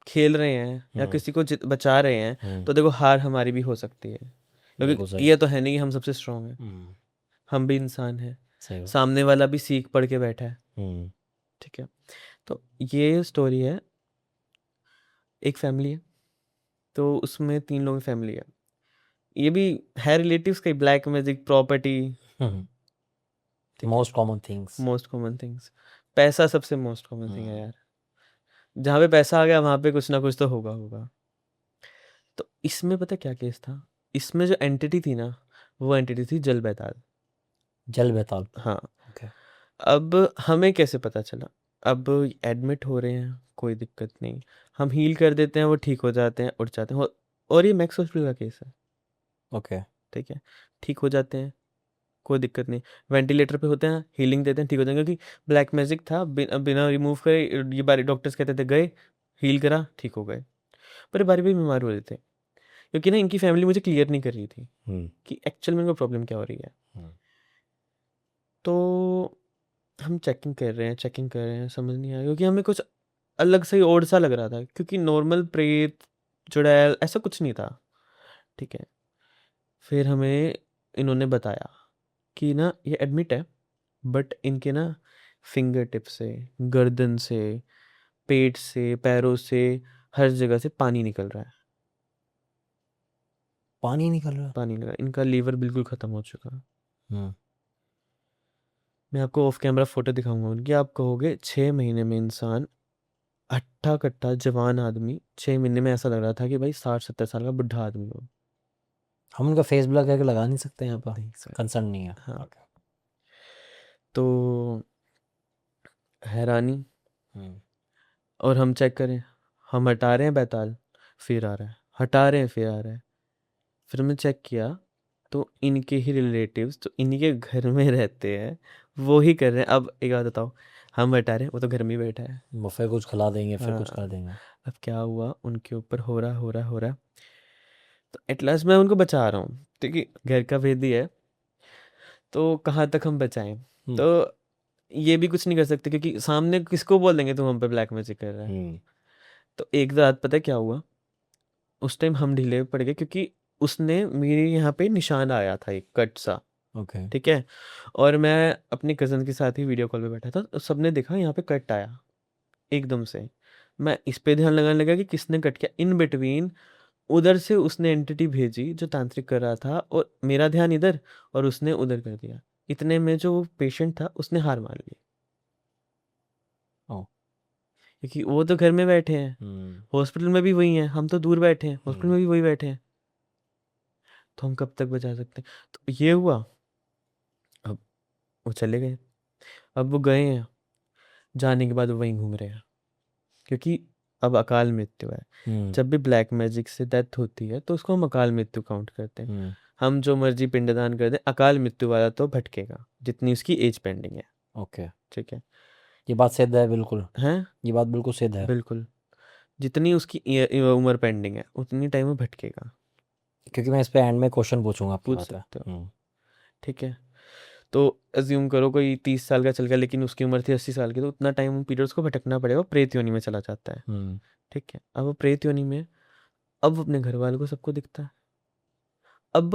खेल रहे हैं या हम्म किसी को बचा रहे हैं, हम्म तो देखो हार हमारी भी हो सकती है, बिल्कुल क्योंकि सही। ये तो है नहीं कि हम सबसे स्ट्रांग हैं। हम्म हम भी इंसान हैं। सही बात। सामने वाला भी सीख पढ़ के बैठा है। हम्म ठीक है। तो ये स्टोरी है, एक फैमिली है, तो उसमें 3 लोगों की फैमिली है। ये भी है रिलेटिव्स का, ब्लैक मैजिक, प्रॉपर्टी। ठीक है। Most common things. Most common things. पैसा सबसे मोस्ट कॉमन थिंग है हम्म यार। जहाँ पे पैसा आ गया वहाँ पे कुछ ना कुछ तो होगा होगा। तो इसमें पता क्या केस था? इसमें जो एंटिटी थी ना, वो एंटिटी थी जल बैताल। जल बेताल। हाँ। ओके। अब हमें कैसे पता चला? अब एडमिट हो रहे हैं, कोई दिक्कत नहीं, हम हील कर देते हैं, वो ठीक हो जाते हैं, उठ जाते हैं। और ये मैक्स हॉस्पिटल का केस है। ओके। ठीक है। ठीक हो जाते हैं, कोई दिक्कत नहीं, वेंटिलेटर पे होते हैं, हीलिंग देते हैं, ठीक हो जाएंगे, क्योंकि ब्लैक मैजिक था। बिना रिमूव करे ये बारी डॉक्टर्स कहते थे, गए हील करा, ठीक हो गए। पर ये बारी बारी बीमार हो रहे थे, क्योंकि ना इनकी फैमिली मुझे क्लियर नहीं कर रही थी हम्म कि एक्चुअल में इनको प्रॉब्लम क्या हो रही है। हम्म तो हम चेकिंग कर रहे हैं, समझ नहीं आया, क्योंकि हमें कुछ अलग से और सा लग रहा था, क्योंकि नॉर्मल प्रेत चुड़ैल ऐसा कुछ नहीं था। ठीक है। फिर हमें इन्होंने बताया कि ना ये एडमिट है, बट इनके ना फिंगर टिप से, गर्दन से, पेट से, पैरों से, हर जगह से पानी निकल रहा है। पानी निकल रहा? पानी लगा, इनका लीवर बिल्कुल ख़त्म हो चुका। हम्म मैं आपको ऑफ कैमरा फोटो दिखाऊंगा उनकी, आप कहोगे 6 महीने में इंसान, हट्टा कट्टा जवान आदमी, 6 महीने में ऐसा लग रहा था कि भाई 60-70 साल का बुढ़ा आदमी हो। हम उनका फेस ब्लर करके लगा नहीं सकते यहाँ पर? नहीं सर। कंसर्न नहीं है? हाँ। ओके। तो हैरानी। हम्म और हम चेक करें, हम हटा रहे हैं बैताल, फिर आ रहा है, हटा रहे हैं, फिर आ रहा है। फिर हमने चेक किया, तो इनके ही रिलेटिव्स तो इन्हीं के घर में रहते हैं, वो ही कर रहे हैं। अब एक बात बताओ, हम हटा रहे हैं, वो तो घर में ही बैठा है। वो फिर कुछ खिला देंगे, फिर कुछ कर हाँ। देंगे। अब क्या हुआ, उनके ऊपर हो रहा हो रहा हो रहा। तो एट लास्ट मैं उनको बचा रहा हूँ, क्योंकि घर का भेद ही है, तो कहाँ तक हम बचाएं। हम्म तो ये भी कुछ नहीं कर सकते, क्योंकि सामने किसको बोल देंगे तुम हम पे ब्लैक मैजिक कर रहा है। हम्म तो एक रात पता है क्या हुआ, उस टाइम हम ढीले पड़ गए, क्योंकि उसने मेरे यहाँ पे निशान आया था, एक कट सा। ओके। ठीक है। और मैं अपने कज़न के साथ ही वीडियो कॉल पे बैठा था, तो सबने देखा यहाँ पे कट आया एकदम से। मैं इस पे ध्यान लगाने लगा कि किसने कट किया। इन बिटवीन उधर से उसने एंटिटी भेजी जो तांत्रिक कर रहा था, और मेरा ध्यान इधर, और उसने उधर कर दिया। इतने में जो पेशेंट था उसने हार मान ली। ओ, क्योंकि वो तो घर में बैठे हैं, हॉस्पिटल में भी वही हैं, हम तो दूर बैठे हैं, हॉस्पिटल में भी वही बैठे हैं, तो हम कब तक बचा सकते हैं? तो ये हुआ। अब वो चले गए, अब वो गए हैं, जाने के बाद वो वहीं घूम रहे हैं, क्योंकि अब अकाल मृत्यु है। जब भी ब्लैक मैजिक से डेथ होती है तो उसको हम अकाल मृत्यु काउंट करते हैं। हम जो मर्जी पिंडदान कर दें, अकाल मृत्यु वाला तो भटकेगा जितनी उसकी एज पेंडिंग है। ओके, ठीक है, ये बात सिद्ध है बिल्कुल, हैं, ये बात बिल्कुल सिद्ध है, बिल्कुल, जितनी उसकी उम्र पेंडिंग है उतनी टाइम में भटकेगा। क्योंकि मैं इस पे एंड में क्वेश्चन पूछूंगा आपकी पूछ बात है। सकते हो, ठीक है। तो अज्यूम करो कोई 30 साल का चल गया, लेकिन उसकी उम्र थी 80 साल की, तो उतना टाइम पीरियड उसको भटकना पड़ेगा, वो प्रेत योनि में चला जाता है। ठीक है, अब वो प्रेत योनि में, अब वो अपने घर वालों को सबको दिखता है। अब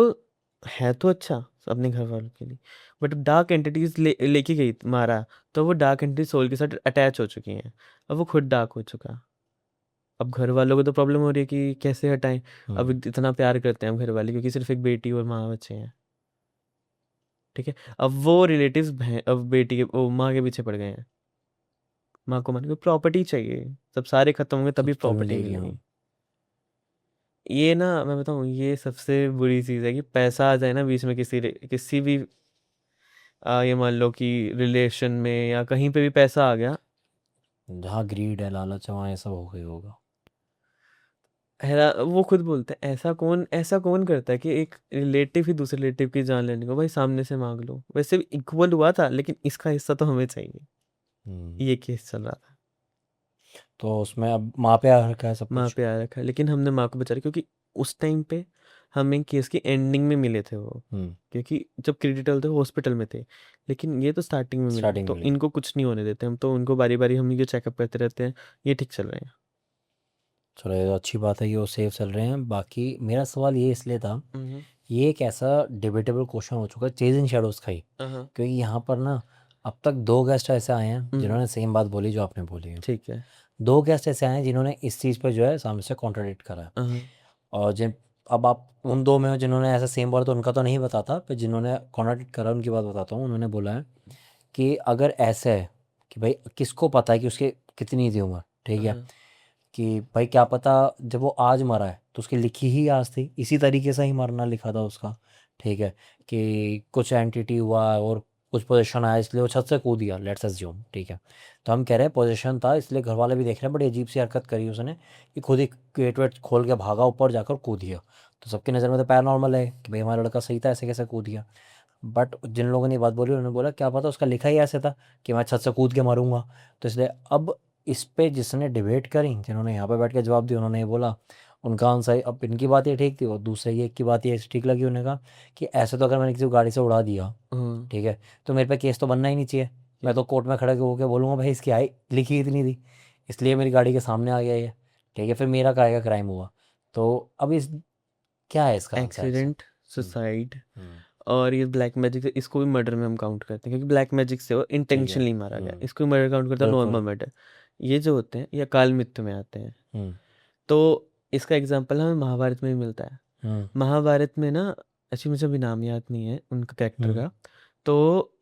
है तो अच्छा अपने घर वालों के लिए, बट डार्क एंटिटीज लेके गई मारा, तो वो डार्क एंटिटी सोल के साथ अटैच हो चुकी हैं, अब वो खुद डार्क हो चुका। अब घर वालों को तो प्रॉब्लम हो रही है कि कैसे हटाएं। अब इतना प्यार करते हैं हम घर वाले, क्योंकि सिर्फ एक बेटी और माँ बच्चे हैं। ठीक है, अब वो रिलेटिव्स अब बेटी के वो माँ के पीछे पड़ गए हैं, माँ को मान प्रॉपर्टी चाहिए, सब सारे खत्म होंगे तभी सब फल प्रॉपर्टी मिलेगी, मिलेगी। हाँ। ये ना मैं बताऊँ, ये सबसे बुरी चीज़ है कि पैसा आ जाए ना बीच में, किसी भी ये मान लो कि रिलेशन में या कहीं पे भी पैसा आ गया, जहाँ ग्रीड है, लालच है, वहाँ ये सब हो गई होगा। वो खुद बोलते हैं, ऐसा कौन करता है कि एक रिलेटिव ही दूसरे रिलेटिव की जान लेने को, भाई सामने से मांग लो। वैसे भी इक्वल हुआ था, लेकिन इसका हिस्सा तो हमें चाहिए। ये केस चल रहा था, तो उसमें अब माँ पे आ रखा है सब माँ कुछ। पे आ रखा है, लेकिन हमने माँ को बचा लिया, क्योंकि उस टाइम पे हमें केस की एंडिंग में मिले थे वो, क्योंकि जब क्रिटिकल थे हॉस्पिटल में थे, लेकिन ये तो स्टार्टिंग में मिले, स्टार्टिंग तो मिली। इनको कुछ नहीं होने देते हम, तो उनको बारी बारी हम ये चेकअप करते रहते हैं, ये ठीक चल रहे हैं। चलो, ये तो अच्छी बात है कि वो सेफ चल रहे हैं। बाकी मेरा सवाल ये इसलिए था, ये एक ऐसा डिबेटेबल क्वेश्चन हो चुका है चेजिंग शैडोज का ही, हाँ, क्योंकि यहाँ पर ना अब तक 2 गेस्ट ऐसे आए हैं जिन्होंने सेम बात बोली जो आपने बोली है। ठीक है, 2 गेस्ट ऐसे आए हैं जिन्होंने इस चीज़ पे जो है सामने से कॉन्ट्राडिक्ट करा है। हाँ, और जिन अब आप उन 2 में हो जिन्होंने ऐसा सेम बोला, तो उनका तो नहीं बताता, पर जिन्होंने कॉन्ट्राडिक्ट करा उनकी बात बताता हूँ। उन्होंने बोला है कि अगर ऐसा है कि भाई किसको पता है कि उसकी कितनी थी उम्र, ठीक है, हाँ, कि भाई क्या पता जब वो आज मरा है तो उसकी लिखी ही आज थी, इसी तरीके से ही मरना लिखा था उसका, ठीक है, कि कुछ एंटिटी हुआ और कुछ पोजीशन आया इसलिए वो छत से कूद गया, लेट्स अज्यूम, ठीक है। तो हम कह रहे हैं पोजीशन था इसलिए घर वाले भी देख रहे हैं, बड़ी अजीब सी हरकत करी उसने कि खुद ही गेट वेट खोल के भागा ऊपर जाकर कूद गया। तो सबकी नज़र में तो पैरानॉर्मल है कि भाई हमारा लड़का सही था, ऐसे कैसे कूद गया। बट जिन लोगों ने ये बात बोली उन्होंने बोला क्या पता उसका लिखा ही ऐसे था कि मैं छत से कूद के मारूंगा। तो इसलिए अब इस पे जिसने डिबेट करी, जिन्होंने यहाँ पे बैठ के जवाब दिया, उन्होंने ये बोला उनका आंसर, अब इनकी बात ये ठीक थी और दूसरे ये एक की बात ये ठीक लगी उन्हें, कहा कि ऐसे तो अगर मैंने किसी को गाड़ी से उड़ा दिया, हाँ, ठीक है, तो मेरे पे केस तो बनना ही नहीं चाहिए। मैं तो कोर्ट में खड़े होकर बोलूँगा भाई इसकी आई लिखी इतनी थी, इसलिए मेरी गाड़ी के सामने आ गया ये, ठीक है, फिर मेरा काहे का क्राइम हुआ। तो अब इस क्या है इसका आंसर इसका? एक्सीडेंट, सुसाइड, हम्म, और ये ब्लैक मैजिक से, इसको भी मर्डर में हम काउंट करते हैं, क्योंकि ब्लैक मैजिक से वो ठीक है। इंटेंशनली मारा गया, इसको भी मर्डर काउंट करते हैं, बिल्कुल। Normal murder. ये जो होते हैं ये अकाल मृत्यु में आते हैं। हम्म। तो इसका एग्जाम्पल हमें महाभारत में भी मिलता है। हम्म। महाभारत में ना, अच्छी मुझे अभी नाम याद नहीं है उनका कैरेक्टर हम्म। का, तो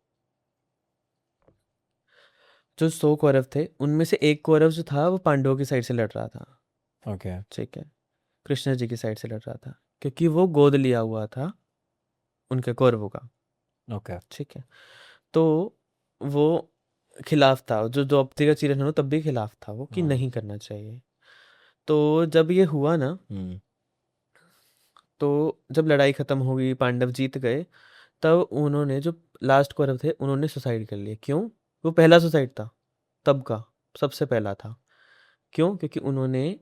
जो 100 कौरव थे उनमें से एक कौरव जो था वो पांडवों की साइड से लड़ रहा था। ओके। ठीक है, कृष्ण जी की साइड से लड़ रहा था, क्योंकि वो गोद लिया हुआ था उनके कौरवों का। ओके। ठीक है, तो वो खिलाफ था, जो द्रौपदी का चिरहरण हो तब भी खिलाफ था वो, कि नहीं करना चाहिए। तो जब ये हुआ ना, हम्म। तो जब लड़ाई खत्म हो गई, पांडव जीत गए, तब उन्होंने जो लास्ट कौरव थे उन्होंने सुसाइड कर लिया। क्यों? वो पहला सुसाइड था तब का, सबसे पहला था। क्यों? क्योंकि उन्होंने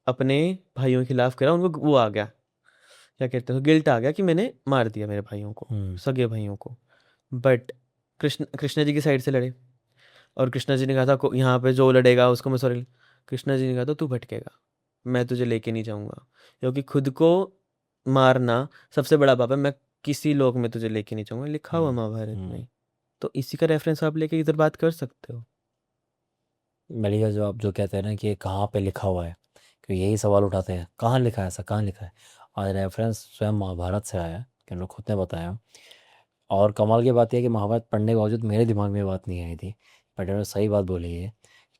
अपने भाइयों के खिलाफ करा, उनको वो आ गया, क्या कहते हैं, गिल्ट आ गया कि मैंने मार दिया मेरे भाइयों को, सगे भाइयों को। बट कृष्ण कृष्ण जी की साइड से लड़े, और कृष्णा जी ने कहा था यहाँ पे जो लड़ेगा उसको मैं सॉरी, कृष्णा जी ने कहा था तू भटकेगा, मैं तुझे लेके नहीं जाऊंगा, क्योंकि खुद को मारना सबसे बड़ा पाप है, मैं किसी लोक में तुझे लेके नहीं जाऊंगा, लिखा हुआ महाभारत में। तो इसी का रेफरेंस आप लेके इधर बात कर सकते हो। मेडिकल जो आप जो कहते हैं ना कि ये कहाँ पे लिखा हुआ है, क्योंकि यही सवाल उठाते हैं कहाँ लिखा है, ऐसा कहाँ लिखा है। और रेफरेंस स्वयं महाभारत से आया है कि उन लोग खुद ने बताया। और कमाल की बात यह है कि महाभारत पढ़ने के बावजूद मेरे दिमाग में ये बात नहीं आई थी, बट उन्होंने सही बात बोली है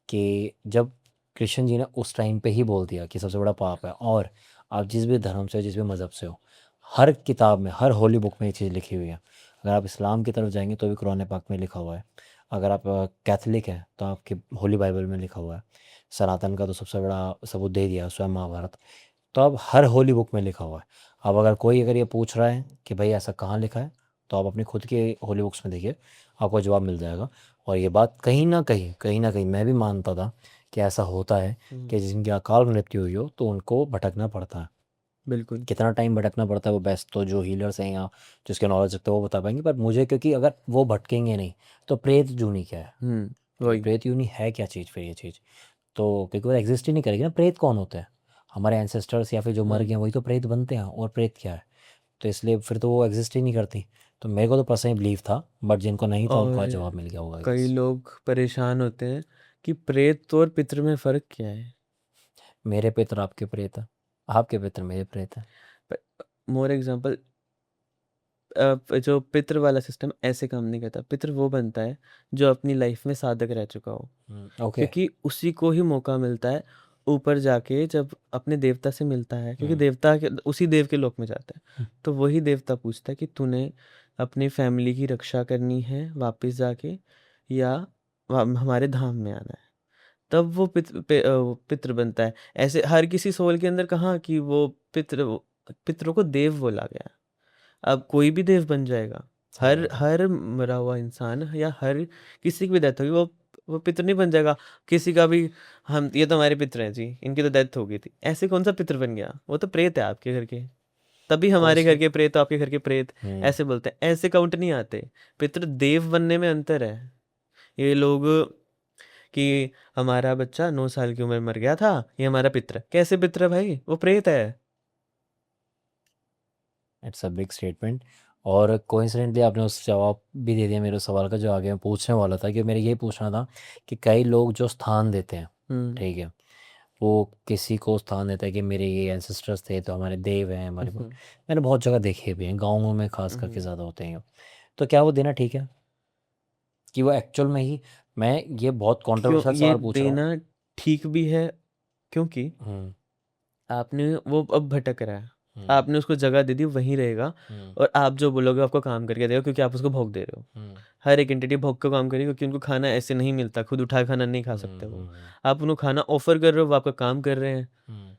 कि जब कृष्ण जी ने उस टाइम पे ही बोल दिया कि सबसे बड़ा पाप है, और आप जिस भी धर्म से हो, जिस भी मज़हब से हो, हर किताब में, हर होली बुक में ये चीज़ लिखी हुई है। अगर आप इस्लाम की तरफ जाएंगे तो भी कुरान पाक में लिखा हुआ है। अगर आप कैथलिक हैं तो आपके होली बाइबल में लिखा हुआ है। सनातन का तो सबसे बड़ा सबूत दे दिया स्वयं महाभारत। तो अब हर होली बुक में लिखा हुआ है। अब अगर कोई अगर ये पूछ रहा है कि भाई ऐसा कहाँ लिखा है, तो आप अपनी खुद के होली बुक्स में देखिए, आपको जवाब मिल जाएगा। और ये बात कहीं ना कहीं मैं भी मानता था कि ऐसा होता है कि जिनकी अकाल मृत्यु हुई हो तो उनको भटकना पड़ता है। बिल्कुल। कितना टाइम भटकना पड़ता है वो बेस्ट तो जो हीलर्स हैं या जिसके नॉलेज रखते हैं वो बता पाएंगे, पर मुझे, क्योंकि अगर वो भटकेंगे नहीं तो प्रेत जूनी क्या है, ठीक है, वही। प्रेत यूनी है क्या चीज़ फिर ये चीज़, तो क्योंकि वो एग्जिस्ट ही नहीं करेगी ना। प्रेत कौन होते हैं? हमारे एंसेस्टर्स या फिर जो मर गए हैं वही तो प्रेत बनते हैं, और प्रेत क्या है? तो इसलिए फिर तो वो एग्जिस्ट ही नहीं करती। तो मेरे को तो पर्सनली बिलीव था, बट जिनको नहीं था उनको आज और जवाब मिल गया होगा, आई कई गेस। लोग परेशान होते हैं कि प्रेत और पितृ में फर्क क्या है। मेरे पितर आपके प्रेत है, आपके पितर मेरे प्रेत है। मोर एग्जांपल, जो पितृ वाला सिस्टम ऐसे काम नहीं करता। पितृ वो बनता है जो अपनी लाइफ में साधक रह चुका हो, ओके। क्योंकि उसी को ही मौका मिलता है ऊपर जाके जब अपने देवता से मिलता है, क्योंकि देवता के उसी देव के लोक में जाता है। तो वही देवता पूछता है कि तूने अपनी फैमिली की रक्षा करनी है वापस जाके, या हमारे धाम में आना है। तब वो वो पितृ बनता है। ऐसे हर किसी सोल के अंदर कहाँ कि वो पितरों को देव बोला गया। अब कोई भी देव बन जाएगा। सही हर बात है। हर मरा हुआ इंसान या हर किसी की भी डेथ होगी, वो पितर नहीं बन जाएगा। किसी का भी, हम ये तो हमारे पितर हैं जी, इनकी तो डेथ हो गई थी, ऐसे कौन सा पितर बन गया? वो तो प्रेत है आपके घर के। तभी हमारे घर ऑल्सो। के प्रेत तो आपके घर के प्रेत। ऐसे बोलते हैं, ऐसे काउंट नहीं आते। पितर देव बनने में अंतर है। ये लोग कि हमारा बच्चा 9 साल की उम्र में मर गया था, ये हमारा पितर है। कैसे पितर है भाई? वो प्रेत है। It's a big statement. और कोइंसिडेंटली आपने उस जवाब भी दे दिया मेरे सवाल का जो आगे मैं पूछने वाला था, कि मेरे यही पूछना था कि कई लोग जो स्थान देते हैं, हम्म। ठीक है, वो किसी को स्थान देता है कि मेरे ये एंसेस्टर्स थे तो हमारे देव हैं हमारे हम्म। मैंने बहुत जगह देखे भी हैं, गाँवों में खास करके हम्म। ज़्यादा होते हैं ये। तो क्या वो देना ठीक है, कि वो एक्चुअल में ही, मैं ये बहुत क्यों कॉन्ट्रोवर्शियल ये सवाल पूछ रहा हूँ। देना ठीक भी है? क्योंकि हम्म। आपने वो अब भटक रहा है, हम्म। आपने उसको जगह दे दी, वहीं रहेगा। हम्म। और आप जो बोलोगे आपको काम करके देगा, क्योंकि आप उसको भोग दे रहे हो। हम्म। हर एक एंटिटी भोग का काम करेगी, क्योंकि उनको खाना ऐसे नहीं मिलता, खुद उठा खाना नहीं खा हम्म। सकते वो। हम्म। आप उनको खाना ऑफर कर रहे हो, वो आपका काम कर रहे हैं। हम्म।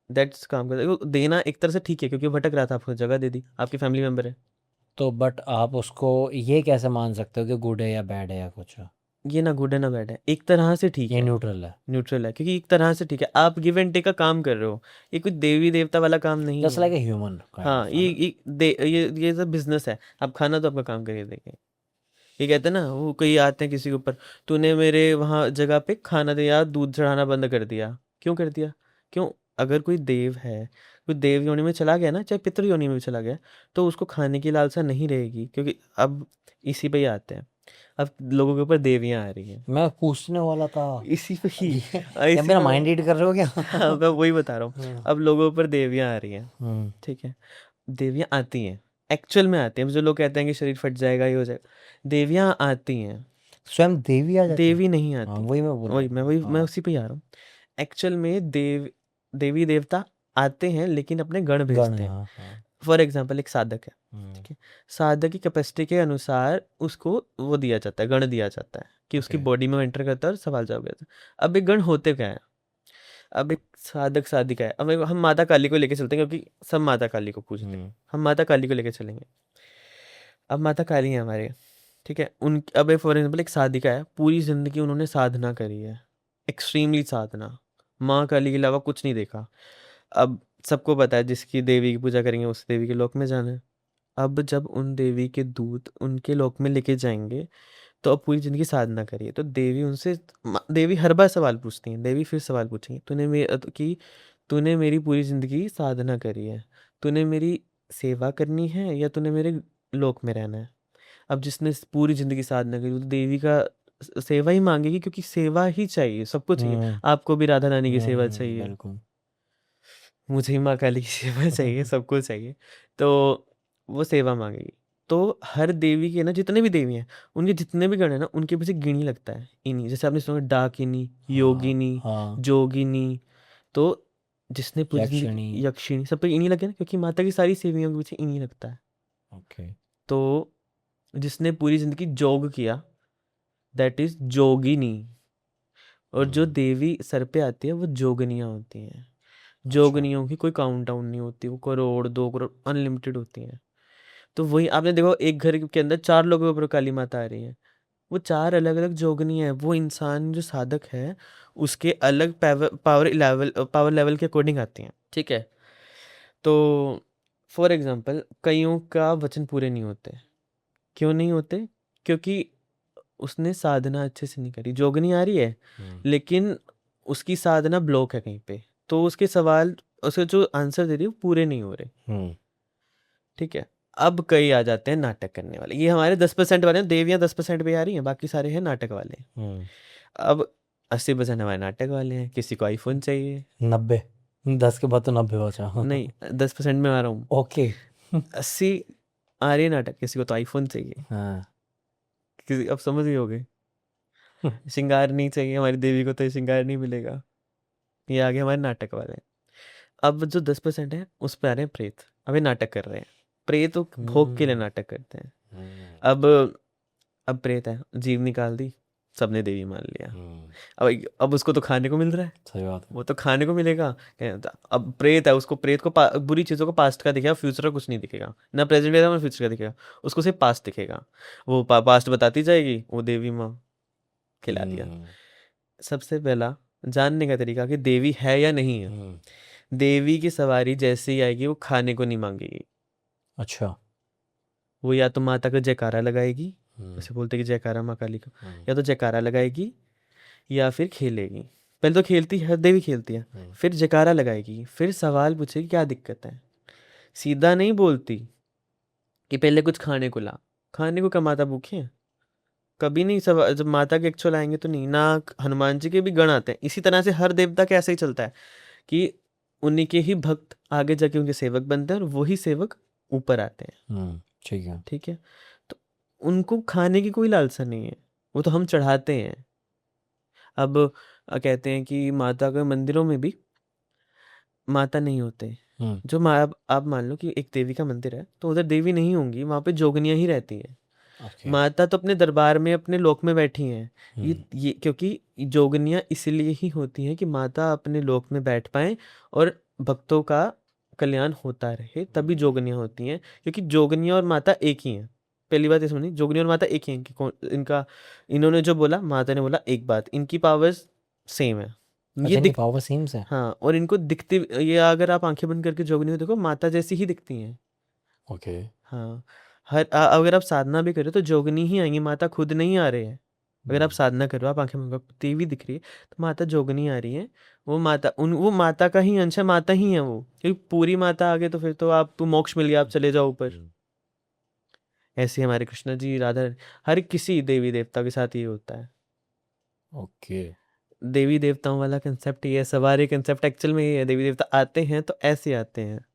दैट्स काम कर रहे हो। देना एक तरह से ठीक है, क्योंकि वो भटक रहा था, आपको जगह दे दी, आपकी फैमिली मेम्बर है। तो बट आप उसको ये कैसे मान सकते हो कि गुड है या बैड है या कुछ? ये ना गुड है ना बैड है, एक तरह से ठीक ये है। न्यूट्रल है। न्यूट्रल है, क्योंकि एक तरह से ठीक है। आप गिव एंड टेक का काम कर रहे हो। ये कोई देवी देवता वाला काम नहीं जस्ट है। लाइक ए ह्यूमन काइंड हाँ, ऑफ, है ना? ये सब बिजनेस है। आप खाना तो आपका काम करके देंगे। ये कहते हैं ना, वो कई आते हैं किसी के ऊपर, तूने मेरे वहाँ जगह पे खाना दिया, दूध चढ़ाना बंद कर दिया। क्यों कर दिया? क्यों? अगर कोई देव है, कोई देव योनि में चला गया ना, चाहे पितृ योनि में भी चला गया, तो उसको खाने की लालसा नहीं रहेगी। क्योंकि अब इसी पे ही आते हैं, अब लोगों के ऊपर देवियां आ रही हैं। मैं पूछने वाला था। इसी पे ही क्या इसी मेरा पे माइंड रीड कर रहे हो क्या? हाँ, मैं वही बता रहा हूँ। हम्म। अब लोगों के ऊपर देवियां आ रही हैं। हम्म। ठीक है, देवियाँ आती हैं, एक्चुअल में आती हैं। जो लोग कहते हैं कि शरीर फट जाएगा, ये हो जाएगा, देवियाँ आती हैं। स्वयं देवी आ जाती है। देवी नहीं हाँ आती। वही मैं बोल रहा था, मैं हाँ। उसी पे ही आ रहा हूँ। एक्चुअल में देवी देवता आते हैं, लेकिन अपने गण गण, भेजते हैं। हाँ हाँ। फॉर एग्जाम्पल, एक साधक है। हम्म। ठीक है, साधक की कैपेसिटी के अनुसार उसको वो दिया जाता है, गण दिया जाता है, कि उसकी ओके। बॉडी में एंटर करता है और सवाल जवाब करता है। अब एक गण होते क्या है? अब एक साधक साधिका है। अब हम माता काली को लेके चलते हैं, क्योंकि सब माता काली को पूजते हैं। हम्म। हम माता काली को लेके चलेंगे। अब माता काली है हमारे, ठीक है। उन अब एक फॉर एग्जाम्पल, एक साधिका है, पूरी जिंदगी उन्होंने साधना करी है, एक्सट्रीमली साधना, माँ काली के अलावा कुछ नहीं देखा। अब सबको पता है, जिसकी देवी की पूजा करेंगे उस देवी के लोक में जाना है। अब जब उन देवी के दूत उनके लोक में लेके जाएंगे, तो अब पूरी जिंदगी साधना करिए, तो देवी उनसे देवी हर बार सवाल पूछती हैं। देवी फिर सवाल पूछेंगी, तूने मेरी पूरी जिंदगी साधना करी है, तूने मेरी सेवा करनी है या तूने मेरे लोक में रहना है? अब जिसने पूरी जिंदगी साधना करी, वो तो देवी का सेवा ही मांगेगी, क्योंकि सेवा ही चाहिए, सबको चाहिए। हम्म। आपको भी राधा रानी की सेवा चाहिए, बिल्कुल। मुझे ही माँ काली की सेवा चाहिए, सबको चाहिए। तो वो सेवा मांगेगी। तो हर देवी के ना जितने भी देवी हैं, उनके जितने भी गण हैं ना, उनके पीछे गिणी लगता है इन्हीं, जैसे आपने सुना डाकिनी, हाँ योगिनी, हाँ जोगिनी। तो जिसने पूरी जिंदगी, यक्षिणी। यक्षिणी, सब पे इन्हीं लगे ना, क्योंकि माता की सारी सेवियों के पीछे इन्हीं लगता है। ओके। तो जिसने पूरी जिंदगी जोग किया, दैट इज जोगिनी। और जो हम्म। देवी सर पे आती है वो जोगनियाँ होती हैं। अच्छा। जोगनियों की कोई काउंट डाउन नहीं होती, वो करोड़ 2 करोड़ अनलिमिटेड होती हैं। तो वही आपने देखो, एक घर के अंदर 4 लोगों के ऊपर काली माता आ रही है, वो 4 अलग अलग जोगनी है। वो इंसान जो साधक है, उसके अलग पावर लेवल के अकॉर्डिंग आती हैं, ठीक है। तो फॉर एग्जाम्पल, कईयों का वचन पूरे नहीं होते। क्यों नहीं होते? क्योंकि उसने साधना अच्छे से नहीं करी, जोगनी आ रही है हम्म। लेकिन उसकी साधना ब्लॉक है कहीं पे, तो उसके सवाल, उसके जो आंसर दे रही है वो पूरे नहीं हो रहे, हम्म। ठीक है। अब कई आ जाते हैं नाटक करने वाले, ये हमारे 10% वाले हैं, देवियां 10% पे आ रही हैं, बाकी सारे हैं नाटक वाले। हम्म। अब 80% हमारे नाटक वाले हैं, किसी को आईफोन चाहिए। 90। 10 के बाद तो 90 बचा। नहीं, 10% में आ रहा हूँ। ओके। 80 आ रही है नाटक, किसी को तो आईफोन चाहिए, हाँ। किसी, अब समझ गए होगे। श्रृंगार नहीं चाहिए हमारी देवी को, तो ये श्रृंगार नहीं मिलेगा। ये आगे हमारे नाटक वाले। अब जो 10% है उस पे आ रहे हैं प्रेत, अभी नाटक कर रहे हैं। प्रेत वो भोग के लिए हम्म। नाटक करते हैं। हम्म। अब अब प्रेत है, जीव निकाल दी, सबने देवी मान लिया। हम्म। अब उसको तो खाने को मिल रहा है, सही बात है। वो तो खाने को मिलेगा। अब प्रेत है, उसको प्रेत को बुरी चीज़ों को पास्ट का दिखेगा, फ्यूचर का कुछ नहीं दिखेगा, ना प्रेजेंट दिखेगा ना फ्यूचर का दिखेगा, उसको सिर्फ पास्ट दिखेगा। वो पास्ट बताती जाएगी, वो देवी माँ खिला दिया। हम्म। सबसे पहला जानने का तरीका कि देवी है या नहीं है। हम्म। देवी की सवारी जैसे ही आएगी, वो खाने को नहीं मांगेगी। अच्छा। वो या तो माता का जयकारा लगाएगी, हम्म। जैसे बोलते हैं कि जयकारा माँ काली का, हम्म। या तो जयकारा लगाएगी या फिर खेलेगी। पहले तो खेलती है, हर देवी खेलती है, हम्म। फिर जयकारा लगाएगी, फिर सवाल पूछेगी क्या दिक्कत है। सीधा नहीं बोलती कि पहले कुछ खाने को ला, खाने को क्या माता भूखी है? कभी नहीं। सब जब माता के एक्चुअल आएंगे तो नहीं ना। हनुमान जी के भी गण आते हैं, इसी तरह से हर देवता के ऐसे ही चलता है कि उन्हीं के ही भक्त आगे जाके उनके सेवक बनते हैं, और वही सेवक ऊपर आते हैं, ठीक है। ठीक है। तो उनको खाने की कोई लालसा नहीं है, वो तो हम चढ़ाते हैं। अब कहते हैं कि माता के मंदिरों में भी माता नहीं होते। हम्म। जो आप मान लो कि एक देवी का मंदिर है, तो उधर देवी नहीं होंगी, वहाँ पे जोगनियाँ ही रहती हैं। ओके। माता तो अपने दरबार में, अपने लोक में बैठी हैं। हम्म। ये क्योंकि जोगनियाँ इसलिए ही होती हैं कि माता अपने लोक में बैठ पाएँ और भक्तों का कल्याण होता रहे, तभी जोगनियाँ होती हैं। क्योंकि जोगनियाँ और माता एक ही हैं। पहली बात ये सुनी, जोगनी और माता एक ही हैं कि कौन इनका, इन्होंने जो बोला, माता ने बोला एक बात, इनकी पावर्स सेम है। ये अच्छा, इनकी दिख पावर सेम से। हाँ, और इनको दिखती, ये अगर आप आंखें बंद करके जोगनी को देखो, माता जैसी ही दिखती हैं। ओके। हाँ, अगर आप साधना भी करो तो जोगनी ही आएंगी, माता खुद नहीं आ रहे हैं। अगर आप हम्म। साधना करो, आप आंखें बंद करो, देवी दिख रही है, तो माता जोगनी आ रही है। वो माता का ही अंश है, माता ही है वो, क्योंकि पूरी माता आ गई तो फिर तो आप मोक्ष मिल गया, आप चले जाओ ऊपर। हम्म। ऐसे ही हमारे कृष्ण जी, राधा, हर किसी देवी देवता के साथ ये होता है। ओके। देवी देवताओं वाला कंसेप्ट ये है, सवारी कंसेप्ट एक्चुअल में ये है, देवी देवता आते हैं तो ऐसे आते हैं।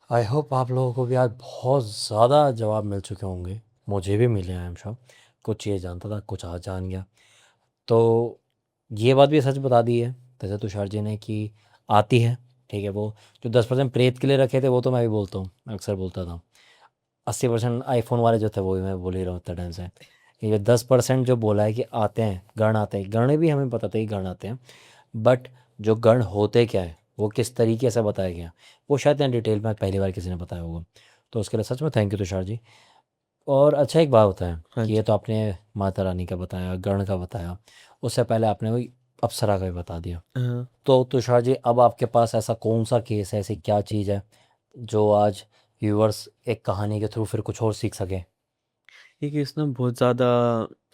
आई होप आप लोगों को भी आज बहुत ज़्यादा जवाब मिल चुके होंगे। मुझे भी मिले, आई एम श्योर। कुछ ये जानता था, कुछ आज जान गया। तो ये बात भी सच बता दी है जैसे तुषार जी ने कि आती है। ठीक है, वो जो 10% प्रेत के लिए रखे थे वो तो मैं भी बोलता हूँ, मैं अक्सर बोलता था। 80% आईफोन वाले जो थे वो भी मैं बोल ही रहा हूँ इतने टाइम से। ये जो 10% जो बोला है कि आते हैं, गण आते हैं, गण भी हमें पता था कि गण आते हैं, बट जो गण होते क्या है, वो किस तरीके से बताया गया, वो शायद यहाँ डिटेल में पहली बार किसी ने बताया होगा। तो उसके लिए सच में थैंक यू तुषार जी। और अच्छा, एक बात होता है हाँ कि ये जी। तो आपने माता रानी का बताया, गण का बताया, उससे पहले आपने वही अप्सरा का भी बता दिया। हाँ, तो तुषार जी, अब आपके पास ऐसा कौन सा केस है, ऐसी क्या चीज़ है जो आज व्यूअर्स एक कहानी के थ्रू फिर कुछ और सीख सके? ये केस ना बहुत ज़्यादा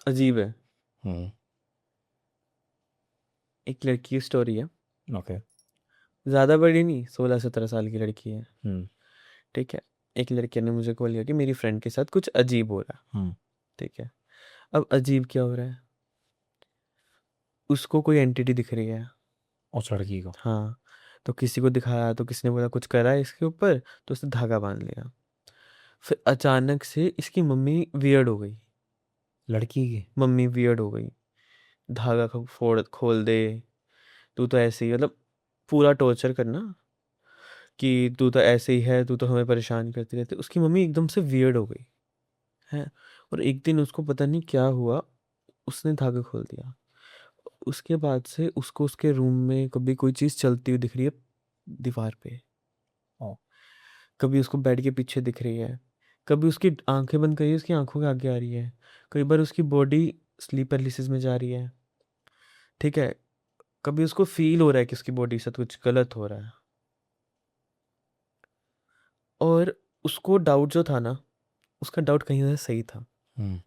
अजीब है। हम्म। एक लड़की की स्टोरी है, ओके। ज़्यादा बड़ी नहीं, 16-17 साल की लड़की है, हम्म। ठीक है। एक लड़के ने मुझे कॉल किया कि मेरी फ्रेंड के साथ कुछ अजीब हो रहा है, हम्म। ठीक है। अब अजीब क्या हो रहा है, उसको कोई एंटिटी दिख रही है। उस लड़की को। हाँ, तो किसी को दिखाया, तो किसी ने बोला कुछ करा है इसके ऊपर, तो उसने धागा बांध लिया। फिर अचानक से इसकी मम्मी वियर्ड हो गई। लड़की की? मम्मी वियर्ड हो गई, धागा फोड़ खोल दे, तू तो ऐसे ही, मतलब पूरा टॉर्चर करना कि तू तो ऐसे ही है, तू तो हमें परेशान करती रहती। उसकी मम्मी एकदम से वियर्ड हो गई है। और एक दिन उसको पता नहीं क्या हुआ, उसने धागा खोल दिया। उसके बाद से उसको उसके रूम में कभी कोई चीज़ चलती हुई दिख रही है दीवार पे, ओ, कभी उसको बेड के पीछे दिख रही है, कभी उसकी आंखें बंद करी है उसकी आंखों के आगे आ रही है, कई बार उसकी बॉडी स्लीप पैरालिसिस में जा रही है। ठीक है, कभी उसको फील हो रहा है कि उसकी बॉडी से कुछ गलत हो रहा है। और उसको डाउट जो था ना, उसका डाउट कहीं ना सही था। हम्म,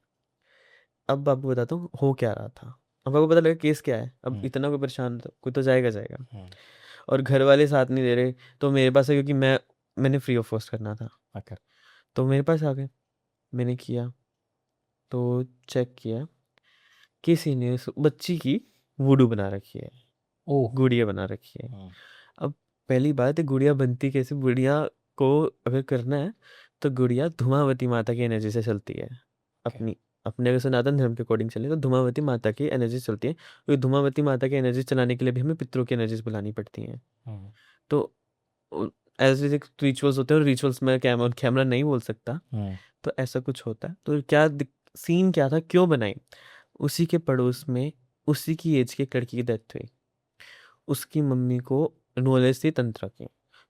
अब आपको बताता हूँ हो क्या रहा था। अब आपको पता लगा केस क्या है। अब हम्म, इतना कोई परेशान था, कोई तो जाएगा जाएगा। हम्म, और घर वाले साथ नहीं दे रहे, तो मेरे पास है, क्योंकि मैंने फ्री ऑफ कॉस्ट करना था, ओके, तो मेरे पास आ गए। मैंने किया, तो चेक किया, किसी ने उस बच्ची की वुडू बना रखी है, ओ, गुड़िया बना रखी है। हम्म, अब पहली बात है, गुड़िया बनती कैसे? गुड़िया को अगर करना है तो गुड़िया धुमावती माता की एनर्जी से चलती है। ओके, अपनी अपने अगर सनातन धर्म के अकॉर्डिंग चले तो धुमावती माता की एनर्जी चलती है, क्योंकि धुमावती माता की एनर्जी चलाने के लिए भी हमें पितरों की एनर्जीज बुलानी पड़ती हैं। हम्म, तो एज रिचुअल्स होते हैं, और रिचुअल्स में कैमरा कैमरा नहीं बोल सकता, हम्म, तो ऐसा कुछ होता है। तो क्या सीन क्या था, क्यों बनाई? उसी के पड़ोस में उसी की एज की एक लड़की की डेथ हुई। उसकी मम्मी को नॉलेज थी तंत्र की।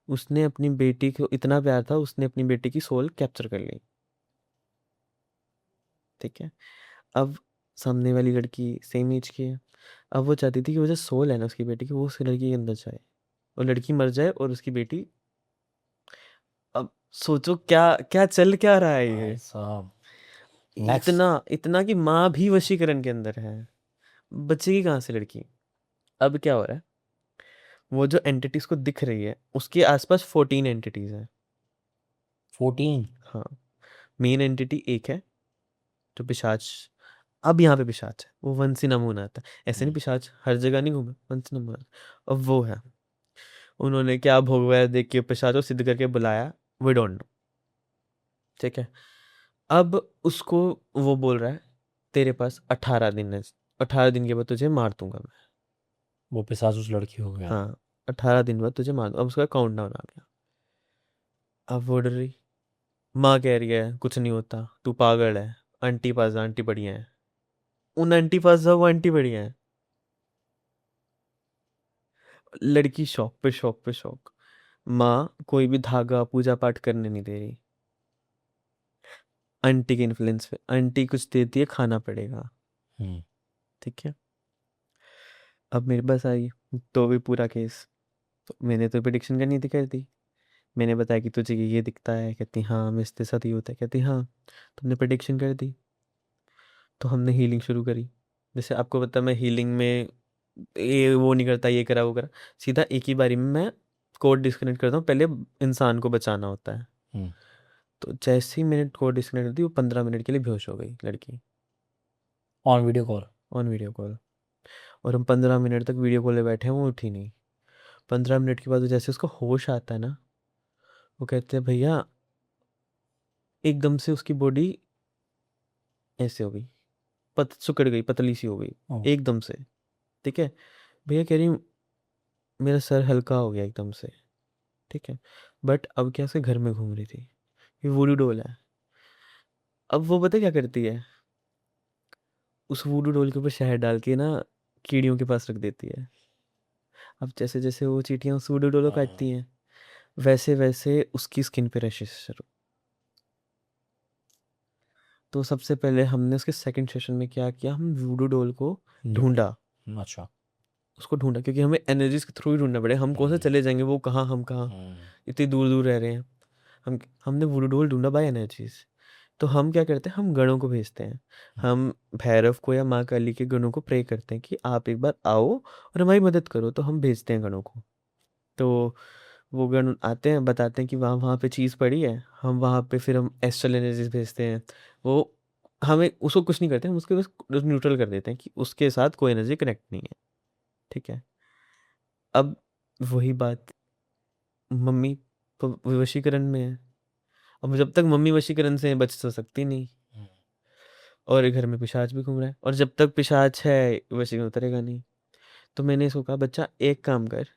उसने अपनी बेटी को इतना प्यार था, उसने अपनी बेटी की सोल कैप्चर कर ली। ठीक है। अब सामने वाली लड़की सेम एज की है। अब वो चाहती थी कि वो जो सोल है ना उसकी बेटी की, वो उस लड़की के अंदर जाए, और लड़की मर जाए और उसकी बेटी। अब सोचो क्या क्या चल क्या रहा है भाई ये। साहब, नेक्स्ट। इतना इतना कि माँ भी वशीकरण के अंदर है, बचेगी कहाँ से लड़की? अब क्या हो रहा है, वो जो एंटिटीज को दिख रही है उसके आसपास 14 एंटिटीज हैं। 14? हाँ, मेन एंटिटी एक है जो पिशाच। अब यहाँ पे पिशाच है, वो वंसी नमूना आता है, ऐसे नहीं, हम्म, पिशाच हर जगह नहीं घूमे, वंसी नमूना। अब वो है, उन्होंने क्या भोगवाया देख के पिशाच को सिद्ध करके बुलाया, वी डोंट नो। ठीक है। अब उसको वो बोल रहा है, तेरे पास 18 दिन है, 18 दिन के बाद तुझे मार दूंगा मैं। वो पिशाच उस लड़की हो गया? हाँ, 18 दिन बाद तुझे मार दूंगा। अब उसका काउंट डाउन आ गया। अब वो डर रही, माँ कह रही है कुछ नहीं होता, तू पागल है, आंटी पास जा, आंटी बढ़िया है। उन आंटी पास जाओ, वो आंटी बढ़िया है। लड़की शौक पे शौक पे शौक। माँ कोई भी धागा पूजा पाठ करने नहीं दे रही, आंटी के इन्फ्लुएंस पे। आंटी कुछ देती है, खाना पड़ेगा। हम्म, ठीक है। अब मेरे पास आई, तो भी पूरा केस, तो मैंने तो प्रिडिक्शन करनी थी, कर दी। मैंने बताया कि तुझे ये दिखता है, कहती हाँ, मेरे साथ ये होता है, कहती हाँ। तुमने प्रिडिक्शन कर दी, तो हमने हीलिंग शुरू करी। जैसे आपको पता है, मैं हीलिंग में ये वो नहीं करता, ये करा वो करा, सीधा एक ही बारी में मैं कोड डिस्कनेक्ट करता हूँ। पहले इंसान को बचाना होता है। हम्म, तो जैसे ही मैंने कोड डिस्कनेक्ट कर दी, वो 15 मिनट के लिए बेहोश हो गई लड़की, on video call? On video call. और हम 15 मिनट तक वीडियो कॉल पे बैठे हैं, वो उठी नहीं। 15 मिनट के बाद जैसे उसको होश आता है ना, वो कहते हैं भैया, एकदम से उसकी बॉडी ऐसे हो गई, सिकुड़ गई, पतली सी हो गई ओ, एकदम से। ठीक है। भैया कह रही हूँ, मेरा सर हल्का हो गया एकदम से। ठीक है। बट अब क्या, उसके घर में घूम रही थी, ये वूडू डॉल है। अब वो पता है क्या करती है, उस वूडू डॉल के ऊपर शहद डाल के ना कीड़ियों के पास रख देती है। अब जैसे जैसे वो चींटियां उस वूडू डॉल को हम्म, काटती हैं, वैसे वैसे उसकी स्किन पे रैशेस शुरू। तो सबसे पहले हमने उसके सेकंड सेशन में क्या किया, हम वूडू डॉल को निपटा? ढूंढा। अच्छा। उसको ढूंढा, क्योंकि हमें एनर्जीज के थ्रू ही ढूंढना पड़े, हम कौन से हम्म, चले जाएंगे, वो कहाँ हम कहाँ, हम्म, इतनी दूर दूर रह रहे हैं। हमने वुडू डोल ढूंढा बाय एनर्जीज। तो हम क्या करते हैं, हम गणों को भेजते हैं। हम्म, हम भैरव को या माँ काली के गणों को प्रे करते हैं कि आप एक बार आओ और हमारी मदद करो, तो हम भेजते हैं गणों को। तो वो गण आते हैं, बताते हैं कि वहाँ वहाँ पे चीज़ पड़ी है। हम वहाँ पे फिर हम एस्ट्रल एनर्जीज भेजते हैं। वो हमें उसको कुछ नहीं करते, हम उसके बस न्यूट्रल कर देते हैं कि उसके साथ कोई एनर्जी कनेक्ट नहीं है। ठीक है। अब वही बात, मम्मी तो वशीकरण में है। अब जब तक मम्मी वशीकरण से बच तो सकती नहीं, और घर में पिशाच भी घूम रहा है, और जब तक पिशाच है वशीकरण उतरेगा नहीं। तो मैंने इसको कहा, बच्चा एक काम कर,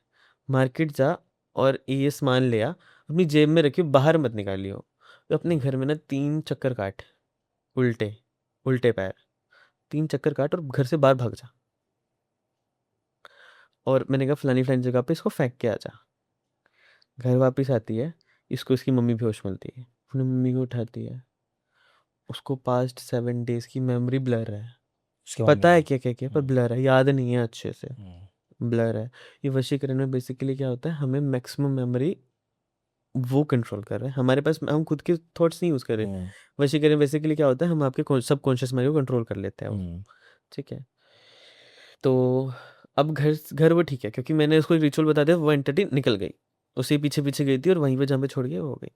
मार्केट जा और ये सामान ले आ, अपनी जेब में रखियो, बाहर मत निकालियो। तो अपने घर में ना 3 चक्कर काट, उल्टे उल्टे पैर 3 चक्कर काट और घर से बाहर भाग जा। और मैंने कहा फलानी फलानी जगह पे इसको फेंक के आ जा। घर वापस आती है, इसको इसकी मम्मी बेहोश मिलती है, अपनी मम्मी को उठाती है, उसको पास्ट 7 डेज की मेमोरी ब्लर है, उसकी पता मम्मी है को। क्या क्या क्या, पर ब्लर है, याद नहीं है अच्छे से, हम्म, ब्लर है। ये वशीकरण में बेसिकली क्या होता है, हमें मैक्सिमम मेमोरी वो कंट्रोल कर रहे हैं, हमारे पास हम खुद के थॉट्स नहीं यूज़ कर रहे। हम्म, वशीकरण बेसिकली क्या होता है, हम आपके सब कॉन्शियस माइंड को कंट्रोल कर लेते हैं वो। हम्म, ठीक है। तो अब घर घर वो ठीक है, क्योंकि मैंने उसको एक रिचुअल बता दिया, वो एंटिटी निकल गई, उसी पीछे पीछे गई थी और वहीं पे जहाँ पे छोड़ गई वो हो गई।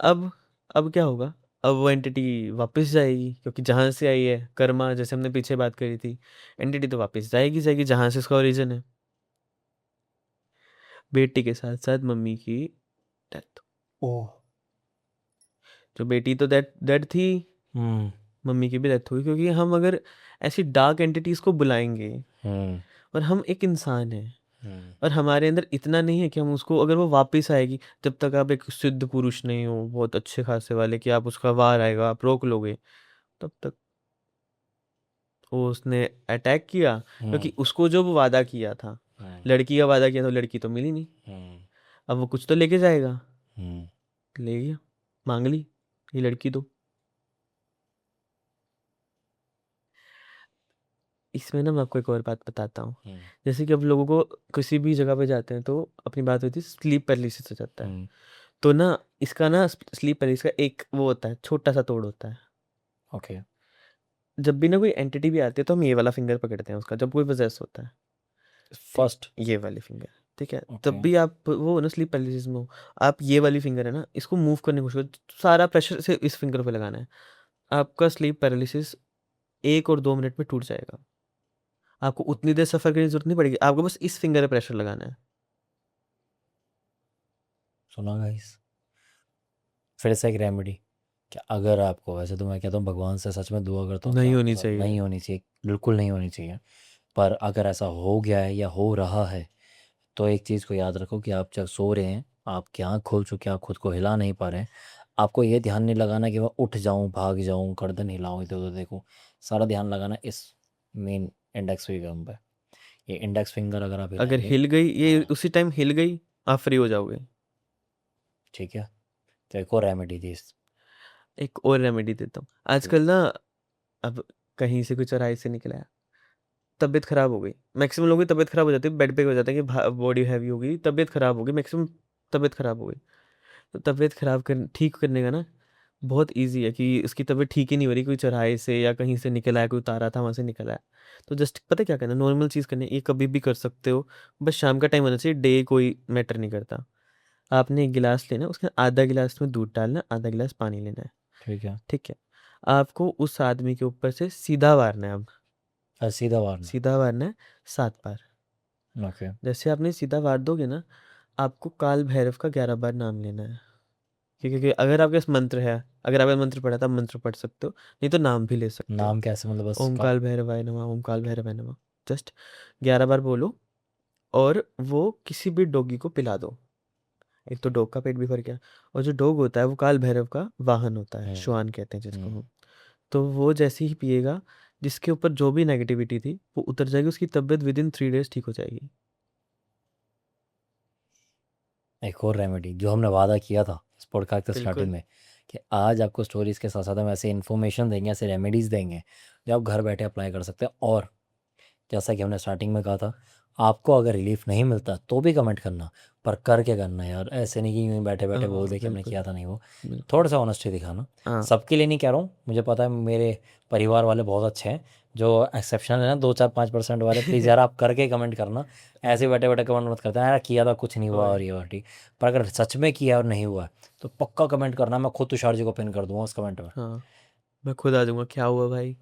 अब अब क्या होगा, अब वो एंटिटी वापस जाएगी, क्योंकि जहाँ से आई है कर्मा, जैसे हमने पीछे बात करी थी, एंटिटी तो वापस जाएगी जाएगी जहाँ से उसका ओरिजिन है। बेटी के साथ साथ मम्मी की डेथ। ओह, जो बेटी तो डेड डेड थी, हम्म, मम्मी की भी डेथ हुई, क्योंकि हम अगर ऐसी डार्क एंटिटीज को बुलाएंगे, हम्म, और हम एक इंसान हैं, हम्म, और हमारे अंदर इतना नहीं है कि हम उसको, अगर वो वापस आएगी, जब तक आप एक सिद्ध पुरुष नहीं हो बहुत अच्छे खासे वाले कि आप उसका वार आएगा आप रोक लोगे, तब तक वो उसने अटैक किया, हम्म, क्योंकि उसको जो वो वादा किया था, हम्म, लड़की का वादा किया था, लड़की तो मिली नहीं। हम्म, अब वो कुछ तो लेके जाएगा, हम्म, ले गया, मांग ली, ये लड़की दो। इसमें ना मैं आपको एक और बात बताता हूँ। हम्म, जैसे कि अब लोगों को किसी भी जगह पे जाते हैं तो अपनी बात होती है, स्लीप पैरालिसिस हो जाता है। हम्म, तो ना इसका ना स्लीप पैरालिसिस का एक वो होता है, छोटा सा तोड़ होता है। ओके, जब भी ना कोई एंटिटी भी आती है तो हम ये वाला फिंगर पकड़ते हैं उसका, जब कोई पजेस होता है। ठीक, फर्स्ट, ये वाली फिंगर। ठीक है। ओके, तब भी आप वो ना स्लीप पैरालिसिस में हो, आप ये वाली फिंगर है ना, इसको मूव करने की कोशिश करो, सारा प्रेशर से इस फिंगर पे लगाना है। आपका स्लीप पैरालिसिस 1 और 2 मिनट में टूट जाएगा। आपको उतनी देर सफर करने की जरूरत नहीं पड़ेगी, आपको बस इस फिंगर पे प्रेशर लगाना है। सुना गाइस, फिर से एक रेमेडी। क्या अगर आपको, वैसे तो मैं कहता हूँ भगवान से सच में दुआ करता हूँ कि नहीं आपके होनी साथ चाहिए। नहीं होनी चाहिए, बिल्कुल नहीं होनी चाहिए। पर अगर ऐसा हो गया है या हो रहा है, तो एक चीज़ को याद रखो कि आप जब सो रहे हैं, आपकी आँख खोल चुके हैं, आप खुद को हिला नहीं पा रहे हैं, आपको ये ध्यान नहीं लगाना कि मैं उठ जाऊँ, भाग जाऊँ, गर्दन हिलाऊँ, इधर उधर देखूँ। सारा ध्यान लगाना इस मेन इंडेक्स फिंगर पे। ये इंडेक्स फिंगर अगर आप अगर हिलाएंगे, हिल गई ये, हाँ, उसी टाइम हिल गई, आप फ्री हो जाओगे। ठीक है। तो एक और रेमेडी थी एक और रेमेडी देता हूँ आजकल ना। अब कहीं से कोई चौराहे से निकला है, तबीयत खराब हो गई, मैक्सिमम लोगों की तबीयत खराब हो जाती है, बेड पे हो जाता है कि बॉडी हैवी हो गई, तबीयत खराब हो गई, मैक्सिमम तबीयत खराब हो गई। तो तबीयत खराब कर ठीक करने का ना बहुत ईजी है, कि उसकी तबीयत ठीक ही नहीं हो रही, कोई चौराहे से या कहीं से निकला है, कोई उतारा था वहां से निकला है, तो जस्ट पता है क्या करना, नॉर्मल चीज़ करनी है, ये कभी भी कर सकते हो, बस शाम का टाइम होना चाहिए, डे कोई मैटर नहीं करता। आपने एक गिलास लेना, उसके आधा गिलास में दूध डालना, आधा गिलास पानी लेना है। ठीक है। ठीक है। आपको उस आदमी के ऊपर से सीधा वारना है, अब सीधा वारना। सीधा वारना है 7 बार। ओके। जैसे आपने सीधा वार दोगे ना, आपको काल भैरव का 11 बार नाम लेना है। क्योंकि अगर आपके पास मंत्र है, अगर आपने मंत्र पढ़ा था, मंत्र पढ़ सकते हो, नहीं तो नाम भी ले सकते हो। नाम कैसे, मतलब बस ओम का? काल भैरवाय नमः, ओम काल भैरवाय नमः। जस्ट 11 बार बोलो, और वो किसी भी डॉगी को पिला दो। एक तो डॉग का पेट भी भर गया, और जो डॉग होता है वो काल भैरव का वाहन होता है, हम्म, श्वान कहते हैं जिसको हम्म। हम। तो वो जैसे ही पिएगा, जिसके ऊपर जो भी नेगेटिविटी थी वो उतर जाएगी, उसकी तबीयत विद इन 3 डेज ठीक हो जाएगी। एक और रेमेडी जो हमने वादा किया था इस पॉडकास्ट के स्टार्टिंग बिल्कुल। में, कि आज आपको स्टोरीज के साथ साथ हम ऐसे इन्फॉर्मेशन देंगे, ऐसे रेमेडीज़ देंगे जो आप घर बैठे अप्लाई कर सकते हैं। और जैसा कि हमने स्टार्टिंग में कहा था, आपको अगर रिलीफ नहीं मिलता तो भी कमेंट करना, पर करके करना यार, ऐसे नहीं कि यूँ ही बैठे बैठे बोल हाँ दे कि हमने बिल्कुल। किया था, नहीं वो। बिल्कुल। थोड़ा सा ऑनेस्टी दिखाना। हाँ। सबके लिए नहीं कह रहा हूँ, मुझे पता है मेरे परिवार वाले बहुत अच्छे हैं, जो एक्सेप्शनल है ना, 2 4 5% वाले, प्लीज़ यार आप करके कमेंट करना। ऐसे बैठे बैठे कमेंट मत करते हैं यार किया था कुछ नहीं हुआ ओए। और ये हुआ, ठीक। पर अगर सच में किया और नहीं हुआ तो पक्का कमेंट करना, मैं खुद तुषार जी को पिन कर दूंगा उस कमेंट में। हाँ, मैं खुद आ जाऊंगा, क्या हुआ भाई,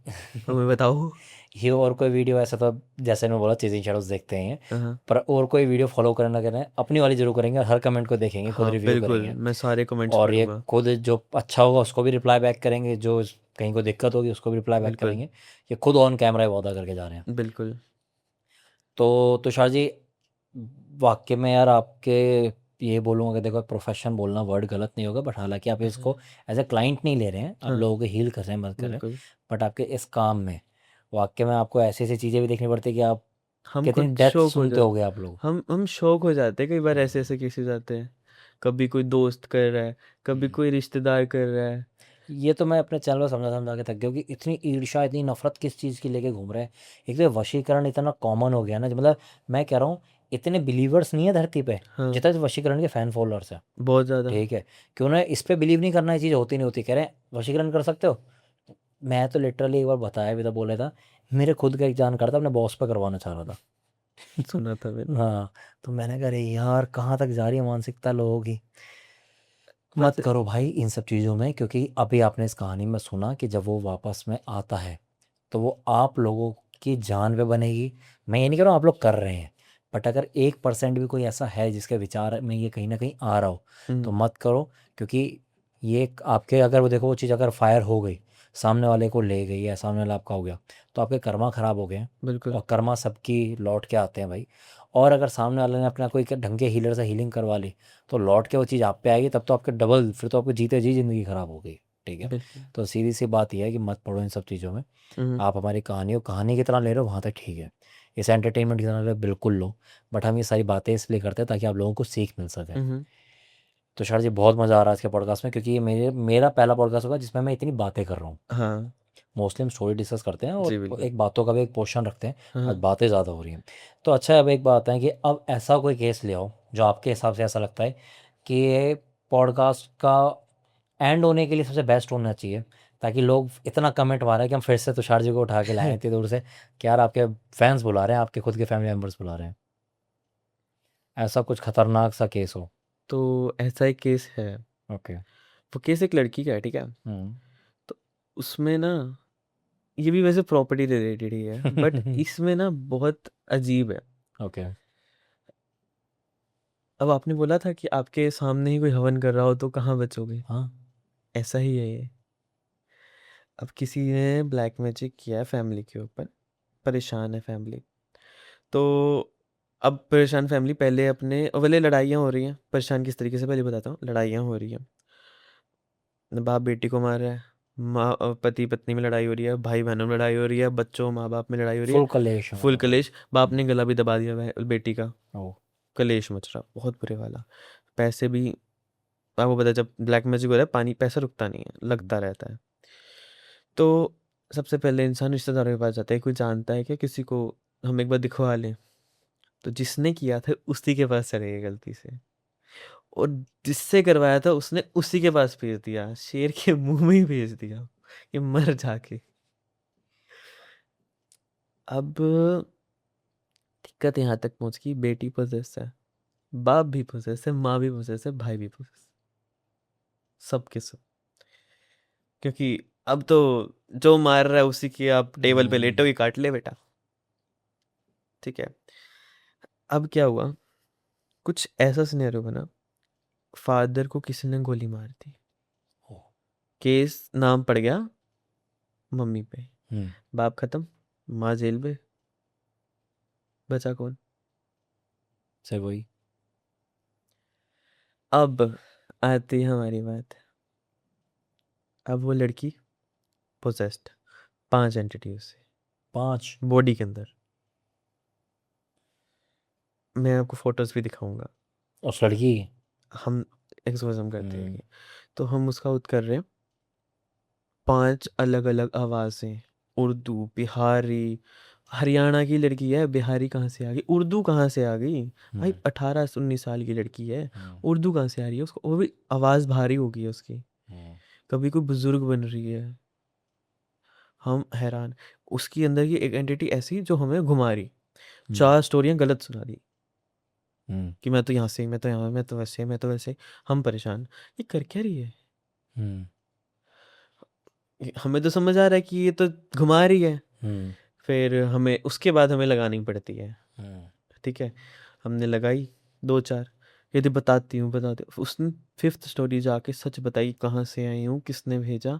हमें बताओ। ये और कोई वीडियो ऐसा तो जैसे मैं बोला चेजिंग शैडोज देखते हैं, हाँ पर और कोई वीडियो फॉलो करना ना करें, अपनी वाली जरूर करेंगे और हर कमेंट को देखेंगे, खुद हाँ, रिव्यू बिल्कुल करेंगे मैं सारे कमेंट्स और ये पढ़ूंगा। खुद जो अच्छा होगा उसको भी रिप्लाई बैक करेंगे, जो कहीं को दिक्कत होगी उसको भी रिप्लाई बैक बिल्कुल करेंगे। ये खुद ऑन कैमरा वादा करके जा रहे हैं। बिल्कुल। तो तुषार जी, वाकई में यार आपके ये बोलूँगा कि देखो प्रोफेशन बोलना वर्ड गलत नहीं होगा, बट हालांकि आप हाँ इसको एज ए क्लाइंट नहीं ले रहे हैं, आप हाँ, लोगों को हील कर रहे हैं, मत कर रहे हैं, बिल्कुल। बट आपके इस काम में वाकई में आपको ऐसी ऐसी चीज़ें भी देखनी पड़ती है कि आप हम कितनी खुद डेथ शौक हो सुनते जाते, होगे आप लोग। हम शौक हो जाते हैं कई बार, ऐसे ऐसे केसेस आते हैं। कभी कोई दोस्त कर रहा है, कभी हम्म। कोई रिश्तेदार कर रहा है। ये तो मैं अपने चैनल पर समझा समझा के थक गया हूँ कि इतनी ईर्ष्या इतनी नफरत किस चीज़ की लेके घूम रहे हैं। एक तो ये वशीकरण इतना कॉमन हो गया ना, मतलब मैं कह रहा हूँ इतने बिलीवर्स नहीं है धरती पे हाँ, जितना वशीकरण के फैन फॉलोअर्स हैं। बहुत ज़्यादा। ठीक है, क्यों ना इस पे बिलीव नहीं करना, ये चीज़ होती नहीं होती, कह रहे हैं वशीकरण कर सकते हो। मैं तो लिटरली एक बार बताया भी था, बोला था, मेरे खुद का एक जानकार था, अपने बॉस पे करवाना चाह रहा था। सुना था मैंने। हाँ, तो मैंने कहा अरे यार कहाँ तक जा रही है मानसिकता लोगों की। मत पता, करो भाई इन सब चीज़ों में, क्योंकि अभी आपने इस कहानी में सुना कि जब वो वापस में आता है तो वो आप लोगों की जान पे बनेगी। मैं ये नहीं कह रहा हूँ आप लोग कर रहे हैं, बट अगर 1% भी कोई ऐसा है जिसके विचार में ये कहीं ना कहीं आ रहा हो तो हम्म, मत करो। क्योंकि ये आपके, अगर वो देखो वो चीज़ अगर फायर हो गई, सामने वाले को ले गई या सामने वाला आपका हो गया, तो आपके कर्मा खराब हो गए हैं। बिल्कुल और कर्मा सबकी लौट के आते हैं भाई। और अगर सामने वाले ने अपना कोई ढंग के हीलर से हीलिंग करवा ली तो लौट के वो चीज़ आप पे आएगी, तब तो आपके डबल, फिर तो आपको जीते जी ज़िंदगी ख़राब हो गई। ठीक है, बिल्कुल। तो सीधी सी बात यह है कि मत पढ़ो इन सब चीज़ों में। हम्म आप हमारी कहानी को कहानी की तरह ले रहे हो वहाँ तक ठीक है, इसे एंटरटेनमेंट की तरह ले रहे हो, बिल्कुल लो। बट हम ये सारी बातें इसलिए करते हैं ताकि आप लोगों को सीख मिल सके। हम्म। तो शायद ये बहुत मज़ा आ रहा है आज के पॉडकास्ट में, क्योंकि ये मेरा पहला पॉडकास्ट होगा जिसमें मैं इतनी बातें कर रहा हूँ। हाँ मोस्टली हम स्टोरी डिस्कस करते हैं जी, और बिल्कुल। एक बातों का भी एक पोर्शन रखते हैं। आज हाँ, बातें ज़्यादा हो रही हैं। तो अच्छा है, अब एक बात है कि अब ऐसा कोई केस ले आओ जो आपके हिसाब से ऐसा लगता है कि ये पॉडकास्ट का एंड होने के लिए सबसे बेस्ट होना चाहिए, ताकि लोग इतना कमेंट मारे कि हम फिर से तुषार जी को उठा के लाएं इतनी दूर से कि यार आपके फैंस बुला रहे हैं, आपके खुद के फैमिली मेम्बर्स बुला रहे हैं, ऐसा कुछ खतरनाक सा केस हो। तो ऐसा एक केस है। ओके। वो केस एक लड़की का है, ठीक है। हम्म। तो उसमें ना, ये भी वैसे प्रॉपर्टी रिलेटेड ही है, बट इसमें ना बहुत अजीब है। ओके। अब आपने बोला था कि आपके सामने ही कोई हवन कर रहा हो तो कहाँ बचोगे। हाँ। ऐसा ही है ये। अब किसी ने ब्लैक मैजिक किया है फैमिली के ऊपर, परेशान है फैमिली। तो अब परेशान फैमिली, पहले अपने और पहले लड़ाइयाँ हो रही हैं। परेशान किस तरीके से, पहले बताता हूँ। लड़ाइयाँ हो रही हैं, बाप बेटी को मार रहा है, माँ पति पत्नी में लड़ाई हो रही है, भाई बहनों में लड़ाई हो रही है, बच्चों माँ बाप में लड़ाई हो रही है। फुल कलेश फुल मतलब। कलेश। बाप ने गला भी दबा दिया बेटी का। ओ। कलेश मच रहा बहुत बुरे वाला। पैसे भी, आपको पता है जब ब्लैक मैजिक हो रहा है, पानी पैसा रुकता नहीं है, लगता रहता है। तो सबसे पहले इंसान रिश्तेदारों के पास जाता है, कोई जानता है क्या किसी को, हम एक बार दिखवा लें। तो जिसने किया था उसी के पास चले गए गलती से, और जिससे करवाया था उसने उसी के पास भेज दिया, शेर के मुंह में ही भेज दिया कि मर जाके। अब दिक्कत यहाँ तक पहुंच गई, बेटी पोजेस है, बाप भी पोजेस है, माँ भी पोजेस है, भाई भी पोजेस, सब के सब। क्योंकि अब तो जो मार रहा है उसी की, आप टेबल पे हम्म। लेटो ही काट ले बेटा। ठीक है। अब क्या हुआ, कुछ ऐसा सिनेरियो बना, फादर को किसी ने गोली मार दी, ओ। केस नाम पड़ गया मम्मी पे। हम्म। बाप खत्म, माँ जेल में, बचा कौन। से वही। अब आती है हमारी बात। अब वो लड़की पोजेस्ड, 5 एंटिटी से 5। बॉडी के अंदर। मैं आपको फोटोज भी दिखाऊंगा। उस लड़की। हम एक्सोर्सिज्म करते हैं हम्म। ये। तो हम उसका उत कर रहे हैं, 5 अलग अलग आवाज़ें, उर्दू, बिहारी। हरियाणा की लड़की है, बिहारी कहाँ से आ गई, उर्दू कहाँ से आ गई। भाई हम्म। 18 19 साल की लड़की है, हम्म। उर्दू कहाँ से आ रही है उसको, वो भी आवाज़ भारी होगी उसकी। हम्म। कभी कोई बुजुर्ग बन रही है। हम हैरान। उसकी अंदर की एक एंटिटी ऐसी जो हमें घुमा रही, हम्म। 4 स्टोरियां गलत सुना दी हम्म। कि मैं तो यहाँ से, मैं तो यहाँ, मैं तो वैसे, मैं तो वैसे। हम परेशान, ये कर क्या रही है। हम्म। हमें तो समझ आ रहा है कि ये तो घुमा रही है, हम्म। फिर हमें उसके बाद हमें लगानी पड़ती है, ठीक है। हमने लगाई 2-4, यदि बताती हूँ उसने 5th स्टोरी जाके सच बताई कहाँ से आई हूँ, किसने भेजा।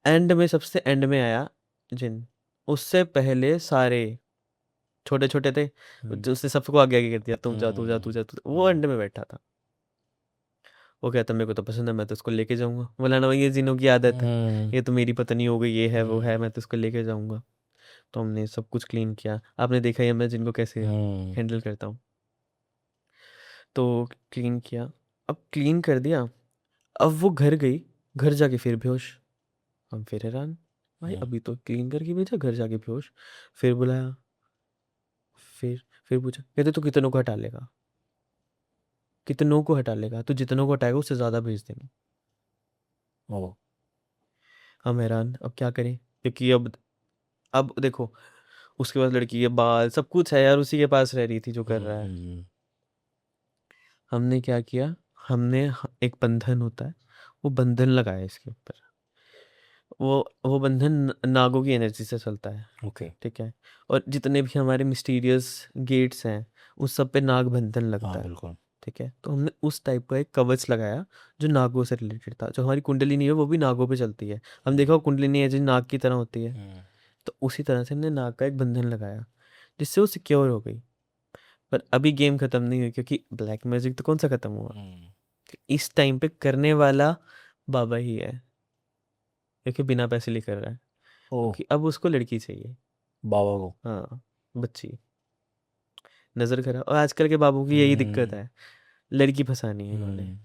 एंड में सबसे एंड में आया जिन, उससे पहले सारे छोटे-छोटे थे, जो उसने सबको आगे-आगे कर दिया, तुम जा, तू जा, तू जा, तू जा, वो एंड में बैठा था। वो कहता मेरे को तो पसंद है, मैं तो उसको लेके जाऊँगा। बोला ना ये जिनों की आदत है, ये तो मेरी पत्नी हो गई, ये है, वो है, मैं तो उसको लेके जाऊँगा। तो हमने सब कुछ क्लीन किया। आपने देखा ही है मैं जिनको कैसे हैंडल करता हूँ। तो क्लीन किया, अब क्लीन कर दिया, अब वो घर गई, घर जाके फिर बेहोश। हम फिर हैरान, भाई अभी तो क्लीन करके भेजा, घर जाके बेहोश। फिर बुलाया, फिर पूछा, कहते तू कितनों को हटा लेगा, कितनों को हटा लेगा, तू जितनों को हटाएगा उससे ज़्यादा भेज देंगे। ओ हम हैरान, अब क्या करें, क्योंकि अब देखो उसके पास लड़की के बाल सब कुछ है यार, उसी के पास रह रही थी जो कर रहा है। हमने क्या किया, हमने एक बंधन होता है, वो बंधन लगाया इसके ऊपर। वो बंधन नागों की एनर्जी से चलता है, ओके ठीक है। और जितने भी हमारे मिस्टीरियस गेट्स हैं, उस सब पे नाग बंधन लगता हाँ है, बिल्कुल ठीक है। तो हमने उस टाइप का एक कवच लगाया जो नागों से रिलेटेड था। जो हमारी कुंडलिनी है वो भी नागों पे चलती है। हम देखो कुंडलिनी है जो नाग की तरह होती है, तो उसी तरह से हमने नाग का एक बंधन लगाया, जिससे वो सिक्योर हो गई। पर अभी गेम खत्म नहीं हुई, क्योंकि ब्लैक मैजिक तो कौन सा खत्म हुआ, इस टाइम पे करने वाला बाबा ही है, क्योंकि बिना पैसे लिए कर रहा है। ओ कि अब उसको लड़की चाहिए, बाबा को हाँ, बच्ची, नजर खराब। और आजकल के बाबू की यही दिक्कत है, लड़की फंसानी है इन्होंने,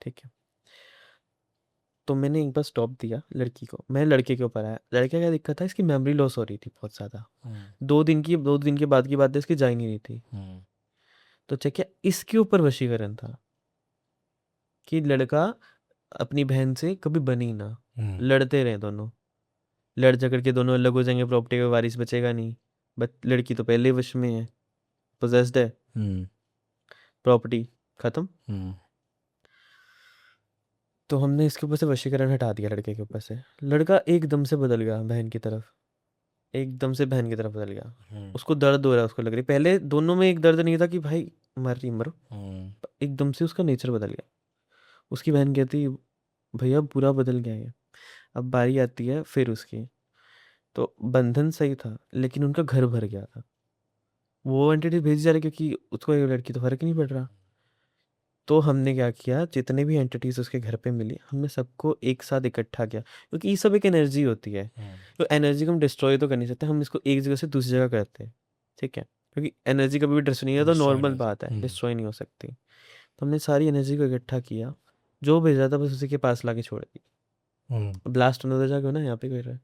ठीक है। तो मैंने एक बार स्टॉप दिया लड़की को, मैं लड़के के ऊपर आया। लड़के का क्या दिक्कत था, इसकी मेमोरी लॉस हो रही थी बहुत ज़्यादा। 2 दिन के बाद की बात है, इसकी जा ही नहीं रही थी। तो चेक किया, इसके ऊपर वशीकरण था कि लड़का अपनी बहन से कभी बने ही ना, लड़ते रहे दोनों, लड़ झगड़ के दोनों अलग हो जाएंगे, प्रॉपर्टी का वारिस बचेगा नहीं। बट लड़की तो पहले ही वश में है, पोजेस्ड है, प्रॉपर्टी खत्म। तो हमने इसके ऊपर से वशीकरण हटा दिया लड़के के ऊपर से। लड़का एकदम से बदल गया बहन की तरफ, एकदम से बहन की तरफ बदल गया। उसको दर्द हो रहा है, उसको लग रही, पहले दोनों में एक दर्द नहीं था कि भाई मर रही मरो, एकदम से उसका नेचर बदल गया। उसकी बहन कहती भैया पूरा बदल गया ये। अब बारी आती है फिर उसकी, तो बंधन सही था लेकिन उनका घर भर गया था। वो एंटिटी भेजी जा रही, क्योंकि उसको एक लड़की तो फर्क ही नहीं पड़ रहा। तो हमने क्या किया, जितने भी एंटिटीज उसके घर पे मिली, हमने सबको एक साथ इकट्ठा किया, क्योंकि ये सब एक एनर्जी होती है। तो एनर्जी को हम डिस्ट्रॉय तो कर नहीं सकते, हम इसको एक जगह से दूसरी जगह करते हैं, ठीक है। क्योंकि एनर्जी कभी भी डिस्ट्रॉय नहीं है, तो डिस्ट्रॉय नॉर्मल नहीं बात है, होता डिस्ट्रॉय नहीं हो सकती। तो हमने सारी एनर्जी को इकट्ठा किया, जो भेजा था बस उसी के पास लाके छोड़ दी। ब्लास्ट होने तो जाके ना, यहाँ पे कर रहा है।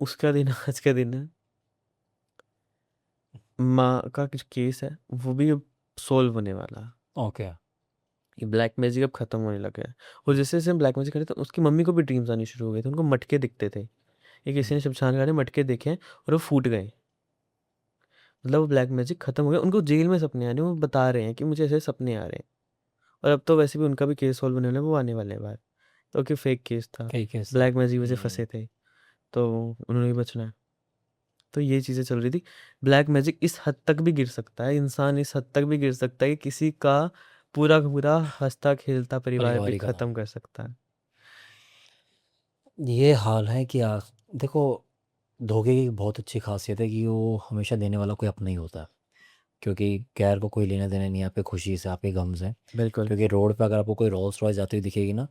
उसका दिन आज का दिन है, माँ का कुछ केस है, वो भी अब सोल्व होने वाला है। ओके ये ब्लैक मैजिक अब खत्म होने लगा है। और जैसे जैसे हम ब्लैक मैजिक करते, तो उसकी मम्मी को भी ड्रीम्स आनी शुरू हो गए थे, उनको मटके दिखते थे। ये किसी ने शमशान घाट में मटके देखे हैं और वो फूट गए, मतलब वो ब्लैक मैजिक खत्म हो गया। उनको जेल में सपने आ रहे हैं, वो बता रहे हैं कि मुझे ऐसे सपने आ रहे हैं। और अब तो वैसे भी उनका भी केस सॉल्व होने वाला है, वो आने वाले हैं बाहर। तो कि फेक केस था, कई केस था ब्लैक मैजिक वजह फंसे थे, तो उन्होंने भी बचना है। तो ये चीज़ें चल रही थी। ब्लैक मैजिक इस हद तक भी गिर सकता है, इंसान इस हद तक भी गिर सकता है कि किसी का पूरा का पूरा हंसता खेलता परिवार भी परिवारिक का खत्म कर सकता है। ये हाल है कि देखो धोखे की बहुत अच्छी खासियत है कि वो हमेशा देने वाला कोई अपना ही होता है, क्योंकि गैर को कोई लेना देना नहीं है आपके खुशी से, आपके गम से। बिल्कुल, क्योंकि रोड पे अगर आपको कोई रोल्स रॉयस जाती हुई दिखेगी ना,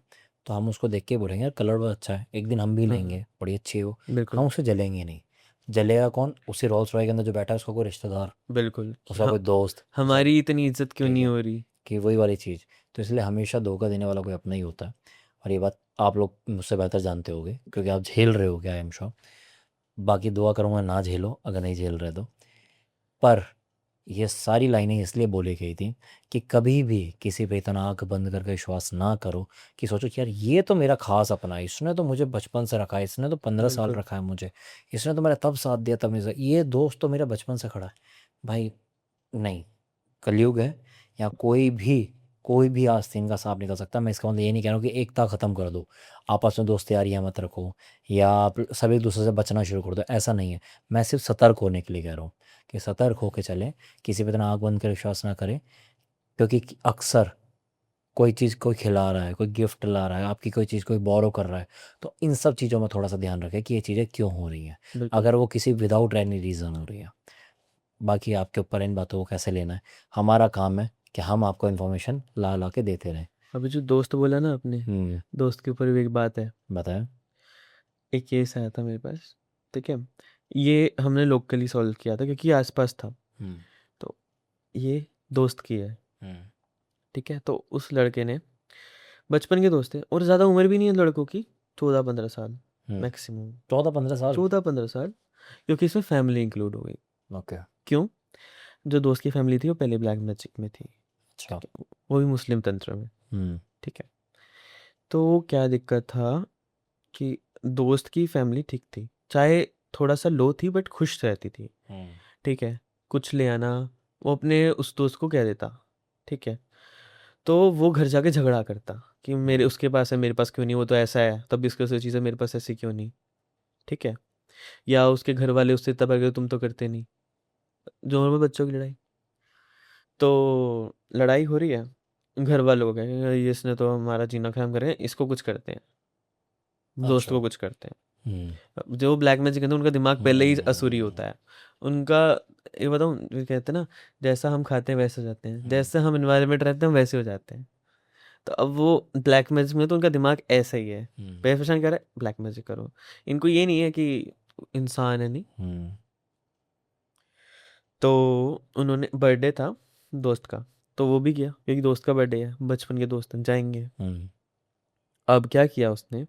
तो हम उसको देख के बोलेंगे यार कलर बहुत अच्छा है, एक दिन हम भी हाँ, लेंगे, बड़ी अच्छी है वो। बिल्कुल, हम उसे जलेंगे नहीं। जलेगा कौन? उसी रोल्स रॉय के अंदर जो बैठा है उसका कोई रिश्तेदार, बिल्कुल कि उसका हाँ, कोई दोस्त, उसका हमारी इतनी इज्जत क्यों ठीक नहीं है हो रही। कि वही वाली चीज़। तो इसलिए हमेशा धोखा देने वाला कोई अपना ही होता है। और ये बात आप लोग मुझसे बेहतर जानते होगे, क्योंकि आप झेल रहे हो क्या, आई एम श्योर। बाकी दुआ करूँगा ना झेलो, अगर नहीं झेल रहे तो। पर ये सारी लाइनें इसलिए बोली गई थी कि कभी भी किसी पे इतना आँख बंद करके विश्वास ना करो कि सोचो कि यार ये तो मेरा खास अपना है, इसने तो मुझे बचपन से रखा है, इसने तो 15 साल बिल्कुल, रखा है मुझे, इसने तो मेरा तब साथ दिया तब मेरे, ये दोस्त तो मेरा बचपन से खड़ा है। भाई नहीं, कलयुग है, या कोई भी कोई भी आस्तीन का सांप निकल सकता है। मैं इसका मतलब ये नहीं कह रहा हूँ कि एकता ख़त्म कर दो, आपस में दोस्ती यारियाँ मत रखो, या आप सब एक दूसरे से बचना शुरू कर दो, ऐसा नहीं है। मैं सिर्फ सतर्क होने के लिए कह रहा हूँ कि सतर्क होकर चलें, किसी पे इतना आँख बंद कर विश्वास ना करें। क्योंकि अक्सर कोई चीज़ कोई खिला रहा है, कोई गिफ्ट ला रहा है, आपकी कोई चीज़ कोई बोरो कर रहा है, तो इन सब चीज़ों में थोड़ा सा ध्यान रखें कि ये चीज़ें क्यों हो रही हैं, बिल्कुल। अगर वो किसी विदाउट एनी रीज़न हो रही है। बाकी आपके ऊपर इन बातों को कैसे लेना है। हमारा काम है कि हम आपको इन्फॉर्मेशन ला ला के देते रहें। अभी जो दोस्त बोला ना आपने, दोस्त के ऊपर भी एक बात है। बताएं। एक केस आया था मेरे पास, ठीक है। ये हमने लोकली सॉल्व किया था क्योंकि आसपास था। हम्म तो ये दोस्त की है, हम्म ठीक है। तो उस लड़के ने, बचपन के दोस्त थे और ज़्यादा उम्र भी नहीं है लड़कों की, 14-15 साल हम्म मैक्सिमम। 14-15 साल। 14-15 साल, क्योंकि इसमें फैमिली इंक्लूड हो गई। ओके। क्यों? जो दोस्त की फैमिली थी वो पहले ब्लैक मैजिक में थी, अच्छा। ठीक है, वो भी मुस्लिम तंत्र में, हम्म ठीक है। तो क्या दिक्कत था कि दोस्त की फैमिली ठीक थी, चाहे थोड़ा सा लो थी बट खुश रहती थी, हम्म ठीक है। कुछ ले आना, वो अपने उस दोस्त को कह देता, ठीक है। तो वो घर जाके झगड़ा करता कि मेरे हम्म उसके पास है मेरे पास क्यों नहीं, वो तो ऐसा है तब भी इसके चीज़ है मेरे पास ऐसी क्यों नहीं, ठीक है। या उसके घर वाले उससे इतना कर तुम तो करते नहीं, जो नॉर्मल बच्चों की लड़ाई। तो लड़ाई हो रही है, घर वालों को कहेंगे ये इसने तो हमारा जीना खराब करे, इसको कुछ करते हैं, दोस्त अच्छा। को कुछ करते हम्म हैं। जो ब्लैक मैजिक करते हैं उनका दिमाग पहले ही असुरी हम्म होता है उनका। ये बताऊँ, ये कहते हैं ना, जैसा हम खाते हैं वैसे हो जाते हैं, हम्म जैसे हम इन्वायरमेंट रहते हैं हम वैसे हो जाते हैं। तो अब वो ब्लैक मैजिक में तो उनका दिमाग ऐसा ही है, हम्म बेफिशन कह रहा है ब्लैक मैजिक करो। इनको ये नहीं है कि इंसान है, नहीं। हम्म तो उन्होंने, बर्थडे था दोस्त का, तो वो भी किया क्योंकि दोस्त का बर्थडे है, बचपन के दोस्त हैं जाएंगे। हम्म अब क्या किया उसने,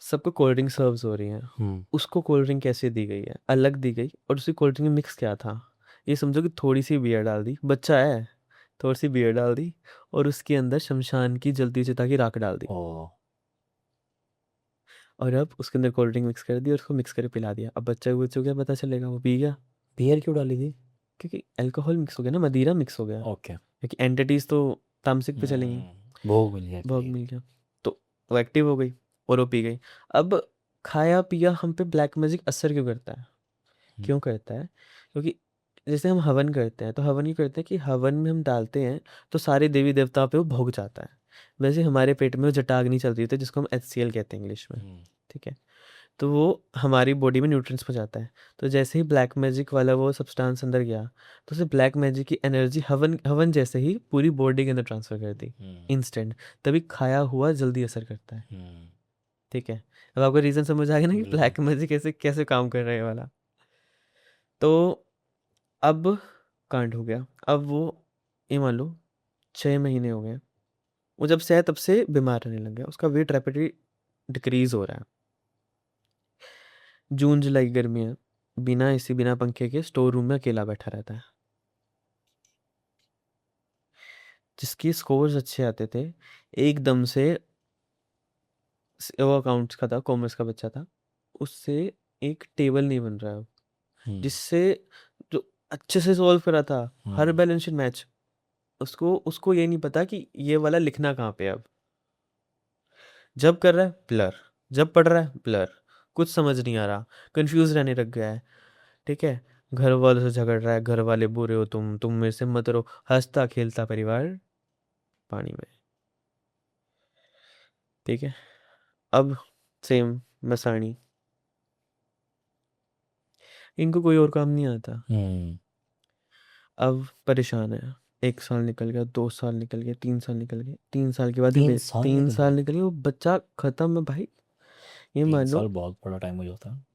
सबको कोल्ड ड्रिंक सर्व्स हो रही हैं, हम्म उसको कोल्ड ड्रिंक कैसे दी गई है, अलग दी गई, और उसी कोल्ड ड्रिंक में मिक्स क्या था, ये समझो कि थोड़ी सी बियर डाल दी, बच्चा है, थोड़ी सी बियर डाल दी, और उसके अंदर शमशान की जलती चिता की राख डाल दी, ओ। और अब उसके अंदर कोल्ड ड्रिंक मिक्स कर दी और उसको मिक्स करके पिला दिया। अब बच्चे को क्या पता चलेगा, वो पी गया, बियर क्यों डाली थी? क्योंकि अल्कोहल मिक्स हो गया ना, मदिरा मिक्स हो गया, ओके। क्योंकि एंटिटीज तो तामसिक पे चलेंगी। भोग मिल गया भोग इसलिए। मिल गया, तो वो एक्टिव हो गई और वो पी गई। अब खाया पिया हम पे ब्लैक मैजिक असर क्यों करता है? हम्म क्यों करता है? क्योंकि जैसे हम हवन करते हैं, तो हवन ही करते हैं कि हवन में हम डालते हैं तो सारे देवी देवताओं पे वो भोग जाता है। वैसे हमारे पेट में वो जटाग्नि चल रही होती है जिसको हम HCl कहते हैं इंग्लिश में, हम्म ठीक है। तो वो हमारी बॉडी में न्यूट्रिएंट्स पहुंचाता है। तो जैसे ही ब्लैक मैजिक वाला वो सब्सटेंस अंदर गया, तो उसे ब्लैक मैजिक की एनर्जी हवन हवन जैसे ही पूरी बॉडी के अंदर ट्रांसफर कर दी, हम्म इंस्टेंट। तभी खाया हुआ जल्दी असर करता है, हम्म ठीक है। अब आपको रीज़न समझ आ गया ना कि बिल्कुल। ब्लैक मैजिक कैसे कैसे काम कर रहे हैं वाला। तो अब कांड हो गया। अब वो, ये मान लो 6 महीने हो गए, वो जब से है तब से बीमार रहने लग गया, उसका वेट रैपिडली डिक्रीज हो रहा है। जून जुलाई की गर्मी है, बिना एसी बिना पंखे के स्टोर रूम में अकेला बैठा रहता है। जिसकी स्कोर्स अच्छे आते थे, एकदम से वो अकाउंट्स का था, कॉमर्स का बच्चा था, उससे एक टेबल नहीं बन रहा है। हम्म जिससे जो अच्छे से सॉल्व करा था, हर हम्म बैलेंस शीट मैच, उसको उसको ये नहीं पता कि ये वाला लिखना कहाँ पे है अब। जब कर रहा है ब्लर, जब पढ़ रहा है ब्लर, कुछ समझ नहीं आ रहा, कंफ्यूज रहने लग गया है, ठीक है। घर वालों से झगड़ रहा है, घर वाले बुरे हो तुम मेरे से मत रहो, हंसता खेलता परिवार पानी में, ठीक है। अब सेम मसाणी, इनको कोई और काम नहीं आता। हम्म अब परेशान है, 1 साल निकल गया, 2 साल निकल गया, 3 साल निकल गया, 3 साल के बाद ही 3 साल 3 साल निकल निकल गया, वो बच्चा खत्म है भाई। ये तीन मान लो साल बहुत बड़ा टाइम हो जाता है।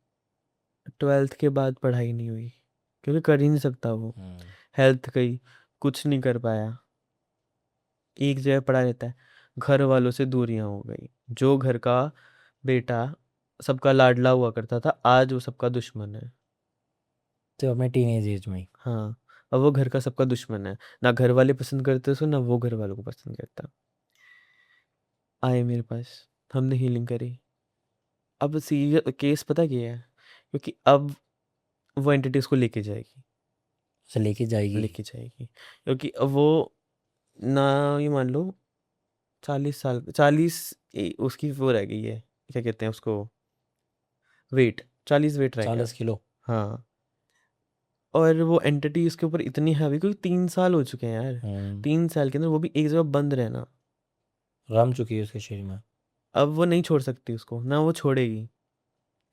12th के बाद पढ़ाई नहीं हुई, क्योंकि कर ही नहीं सकता वो, हम्म हेल्थ गई, कुछ नहीं कर पाया, एक जगह पड़ा रहता है। घर वालों से दूरियां हो गई, जो घर का बेटा सबका लाडला हुआ करता था, आज वो सबका दुश्मन है। तो अपने टीनेज एज में ही। हाँ, अब वो घर का सबका दुश्मन है, ना घर वाले पसंद करते उसको, ना वो घर वालों को पसंद करता। आए मेरे पास, हमने हीलिंग करी। अब सीरियस केस पता क्या है, क्योंकि अब वो एंटिटी उसको लेके जाएगी, उसे लेके जाएगी। लेके जाएगी, क्योंकि अब वो ना, ये मान लो 40 साल, 40 उसकी वो रह गई है, क्या कहते हैं उसको, वेट, 40 वेट रह गया। 40 किलो। हाँ, और वो एंटिटी उसके ऊपर इतनी हैवी, क्योंकि 3 साल हो चुके हैं यार। 3 साल के अंदर वो भी एक जगह बंद रहना, रम चुकी है उसके शरीर में। अब वो नहीं छोड़ सकती उसको, ना वो छोड़ेगी।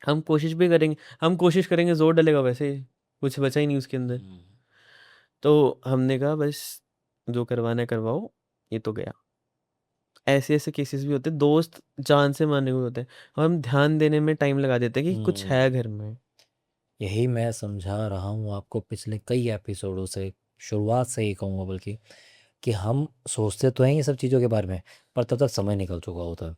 हम कोशिश भी करेंगे, हम कोशिश करेंगे, जोर डलेगा, वैसे कुछ बचा ही नहीं उसके अंदर। तो हमने कहा बस जो करवाना है करवाओ, ये तो गया। ऐसे ऐसे केसेस भी होते हैं, दोस्त जान से मारने को होते हैं, और हम ध्यान देने में टाइम लगा देते हैं कि कुछ है घर में। यही मैं समझा रहा हूँ आपको पिछले कई एपिसोडों से, शुरुआत से ही कहूँगा बल्कि, कि हम सोचते तो हैं ये सब चीज़ों के बारे में, पर तब तक समय निकल चुका होता है।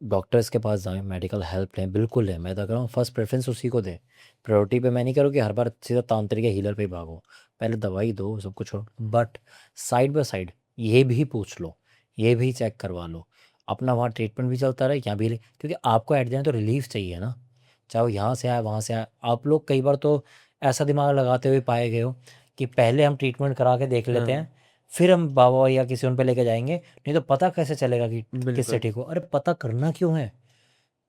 डॉक्टर्स के पास जाएं, मेडिकल हेल्प लें, बिल्कुल लें। मैं तो कह रहा हूँ फर्स्ट प्रेफरेंस उसी को दें, प्रायोरिटी पे। मैं नहीं कह रहा हूँ कि हर बार सीधा तांत्रिक या हीलर पे ही भागो, पहले दवाई दो, सब कुछ हो, बट साइड बाय साइड ये भी पूछ लो, ये भी चेक करवा लो, अपना वहाँ ट्रीटमेंट भी चलता रहे, यहाँ भी क्योंकि आपको एट जाए तो रिलीफ चाहिए ना, चाहे वो यहाँ से आए वहाँ से आए। आप लोग कई बार तो ऐसा दिमाग लगाते हुए पाए गए हो कि पहले हम ट्रीटमेंट करा के देख लेते हाँ, हैं, फिर हम बाबा या किसी उन पे लेके जाएंगे, नहीं तो पता कैसे चलेगा कि किससे बिल्कुल। ठीक हो। अरे पता करना क्यों है?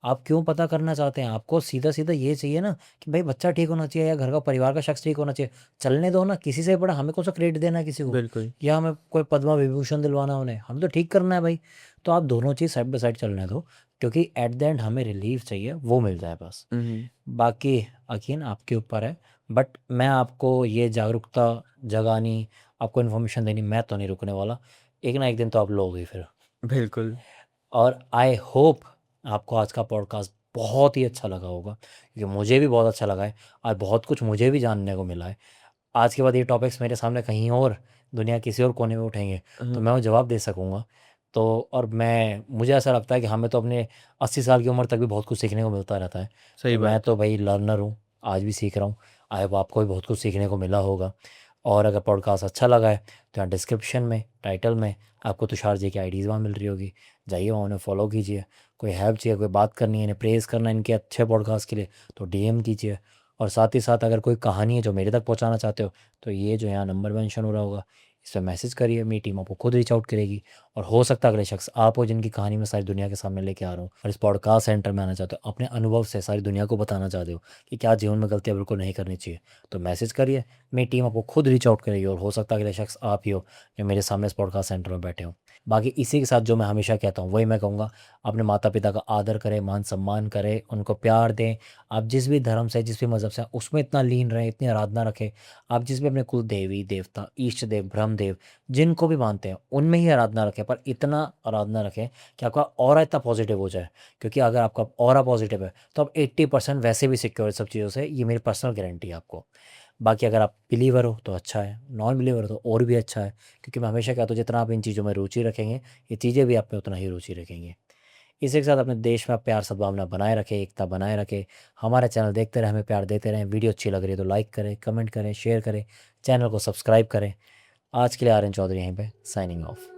आप क्यों पता करना चाहते हैं? आपको सीधा सीधा ये चाहिए ना कि भाई बच्चा ठीक होना चाहिए या घर का परिवार का शख्स ठीक होना चाहिए। चलने दो ना, किसी से बड़ा हमें कौन सा क्रेडिट देना है किसी को, बिल्कुल। या हमें कोई पद्मा विभूषण दिलवाना उन्हें, हम तो ठीक करना है भाई। तो आप दोनों चीज़ साइड बाय साइड चलने दो, क्योंकि एट द एंड हमें रिलीफ चाहिए, वो मिल जाए बस। हम्म। बाकी यकीन आपके ऊपर है, बट मैं आपको ये जागरूकता जगानी, आपको इन्फॉर्मेशन देनी, मैं तो नहीं रुकने वाला। एक ना एक दिन तो आप लोगे फिर। बिल्कुल। और आई होप आपको आज का पॉडकास्ट बहुत ही अच्छा लगा होगा, क्योंकि मुझे भी बहुत अच्छा लगा है। आज बहुत कुछ मुझे भी जानने को मिला है। आज के बाद ये टॉपिक्स मेरे सामने कहीं और दुनिया किसी और कोने में उठेंगे तो हाँ, मैं वो जवाब दे सकूँगा। तो और मैं, मुझे ऐसा लगता है कि हमें तो अपने 80 साल की उम्र तक भी बहुत कुछ सीखने को मिलता रहता है। सही तो मैं बात। तो भाई लर्नर हूँ, आज भी सीख रहा हूँ। आई होप आपको भी बहुत कुछ सीखने को मिला होगा। और अगर पॉडकास्ट अच्छा लगा है तो यहाँ डिस्क्रिप्शन में, टाइटल में आपको तुषार जी की आईडीज़ वहाँ मिल रही होगी, जाइए वहाँ उन्हें फॉलो कीजिए। कोई हेल्प चाहिए, कोई बात करनी है, इन्हें प्रेज़ करना है इनके अच्छे पॉडकास्ट के लिए, तो डीएम कीजिए। और साथ ही साथ अगर कोई कहानी है जो मेरे तक पहुंचाना चाहते हो, तो ये जो यहाँ नंबर मेंशन हो रहा होगा, इस पर मैसेज करिए, मेरी टीम आपको खुद रीच आउट करेगी। और हो सकता है अगले शख्स आप हो जिनकी कहानी मैं सारी दुनिया के सामने लेके आ रहा हूँ, और इस पॉडकास्ट सेंटर में आना चाहते हो, अपने अनुभव से सारी दुनिया को बताना चाहते हो कि क्या जीवन में गलतियाँ बिल्कुल नहीं करनी चाहिए, तो मैसेज करिए, मेरी टीम आपको खुद रीच आउट करेगी। और हो सकता है अगले शख्स आप ही हो जो मेरे सामने इस पॉडकास्ट सेंटर में बैठे हो। बाकी इसी के साथ जो मैं हमेशा कहता हूँ वही मैं कहूँगा, अपने माता पिता का आदर करें, मान सम्मान करें, उनको प्यार दें। आप जिस भी धर्म से, जिस भी मज़हब से, उसमें इतना लीन रहें, इतनी आराधना रखें। आप जिस भी अपने कुल देवी देवता, इष्ट देव, ब्रह्म देव, जिनको भी मानते हैं उनमें ही आराधना रखें, पर इतना आराधना रखें कि आपका ऑरा इतना पॉजिटिव हो जाए। क्योंकि अगर आपका ऑरा पॉजिटिव है तो आप 80% वैसे भी सिक्योर है सब चीज़ों से, ये मेरी पर्सनल गारंटी है आपको। बाकी अगर आप बिलीवर हो तो अच्छा है, नॉन बिलीवर हो तो और भी अच्छा है, क्योंकि मैं हमेशा कहता हूँ जितना आप इन चीज़ों में रुचि रखेंगे, ये चीज़ें भी आप में उतना ही रुचि रखेंगे। इसी के साथ अपने देश में आप प्यार सद्भावना बनाए रखें, एकता बनाए रखें। हमारा चैनल देखते रहें, हमें प्यार देते रहें। वीडियो अच्छी लग रही है तो लाइक करें, कमेंट करें, शेयर करें, चैनल को सब्सक्राइब करें। आज के लिए आर्यन चौधरी यहीं पे साइनिंग ऑफ।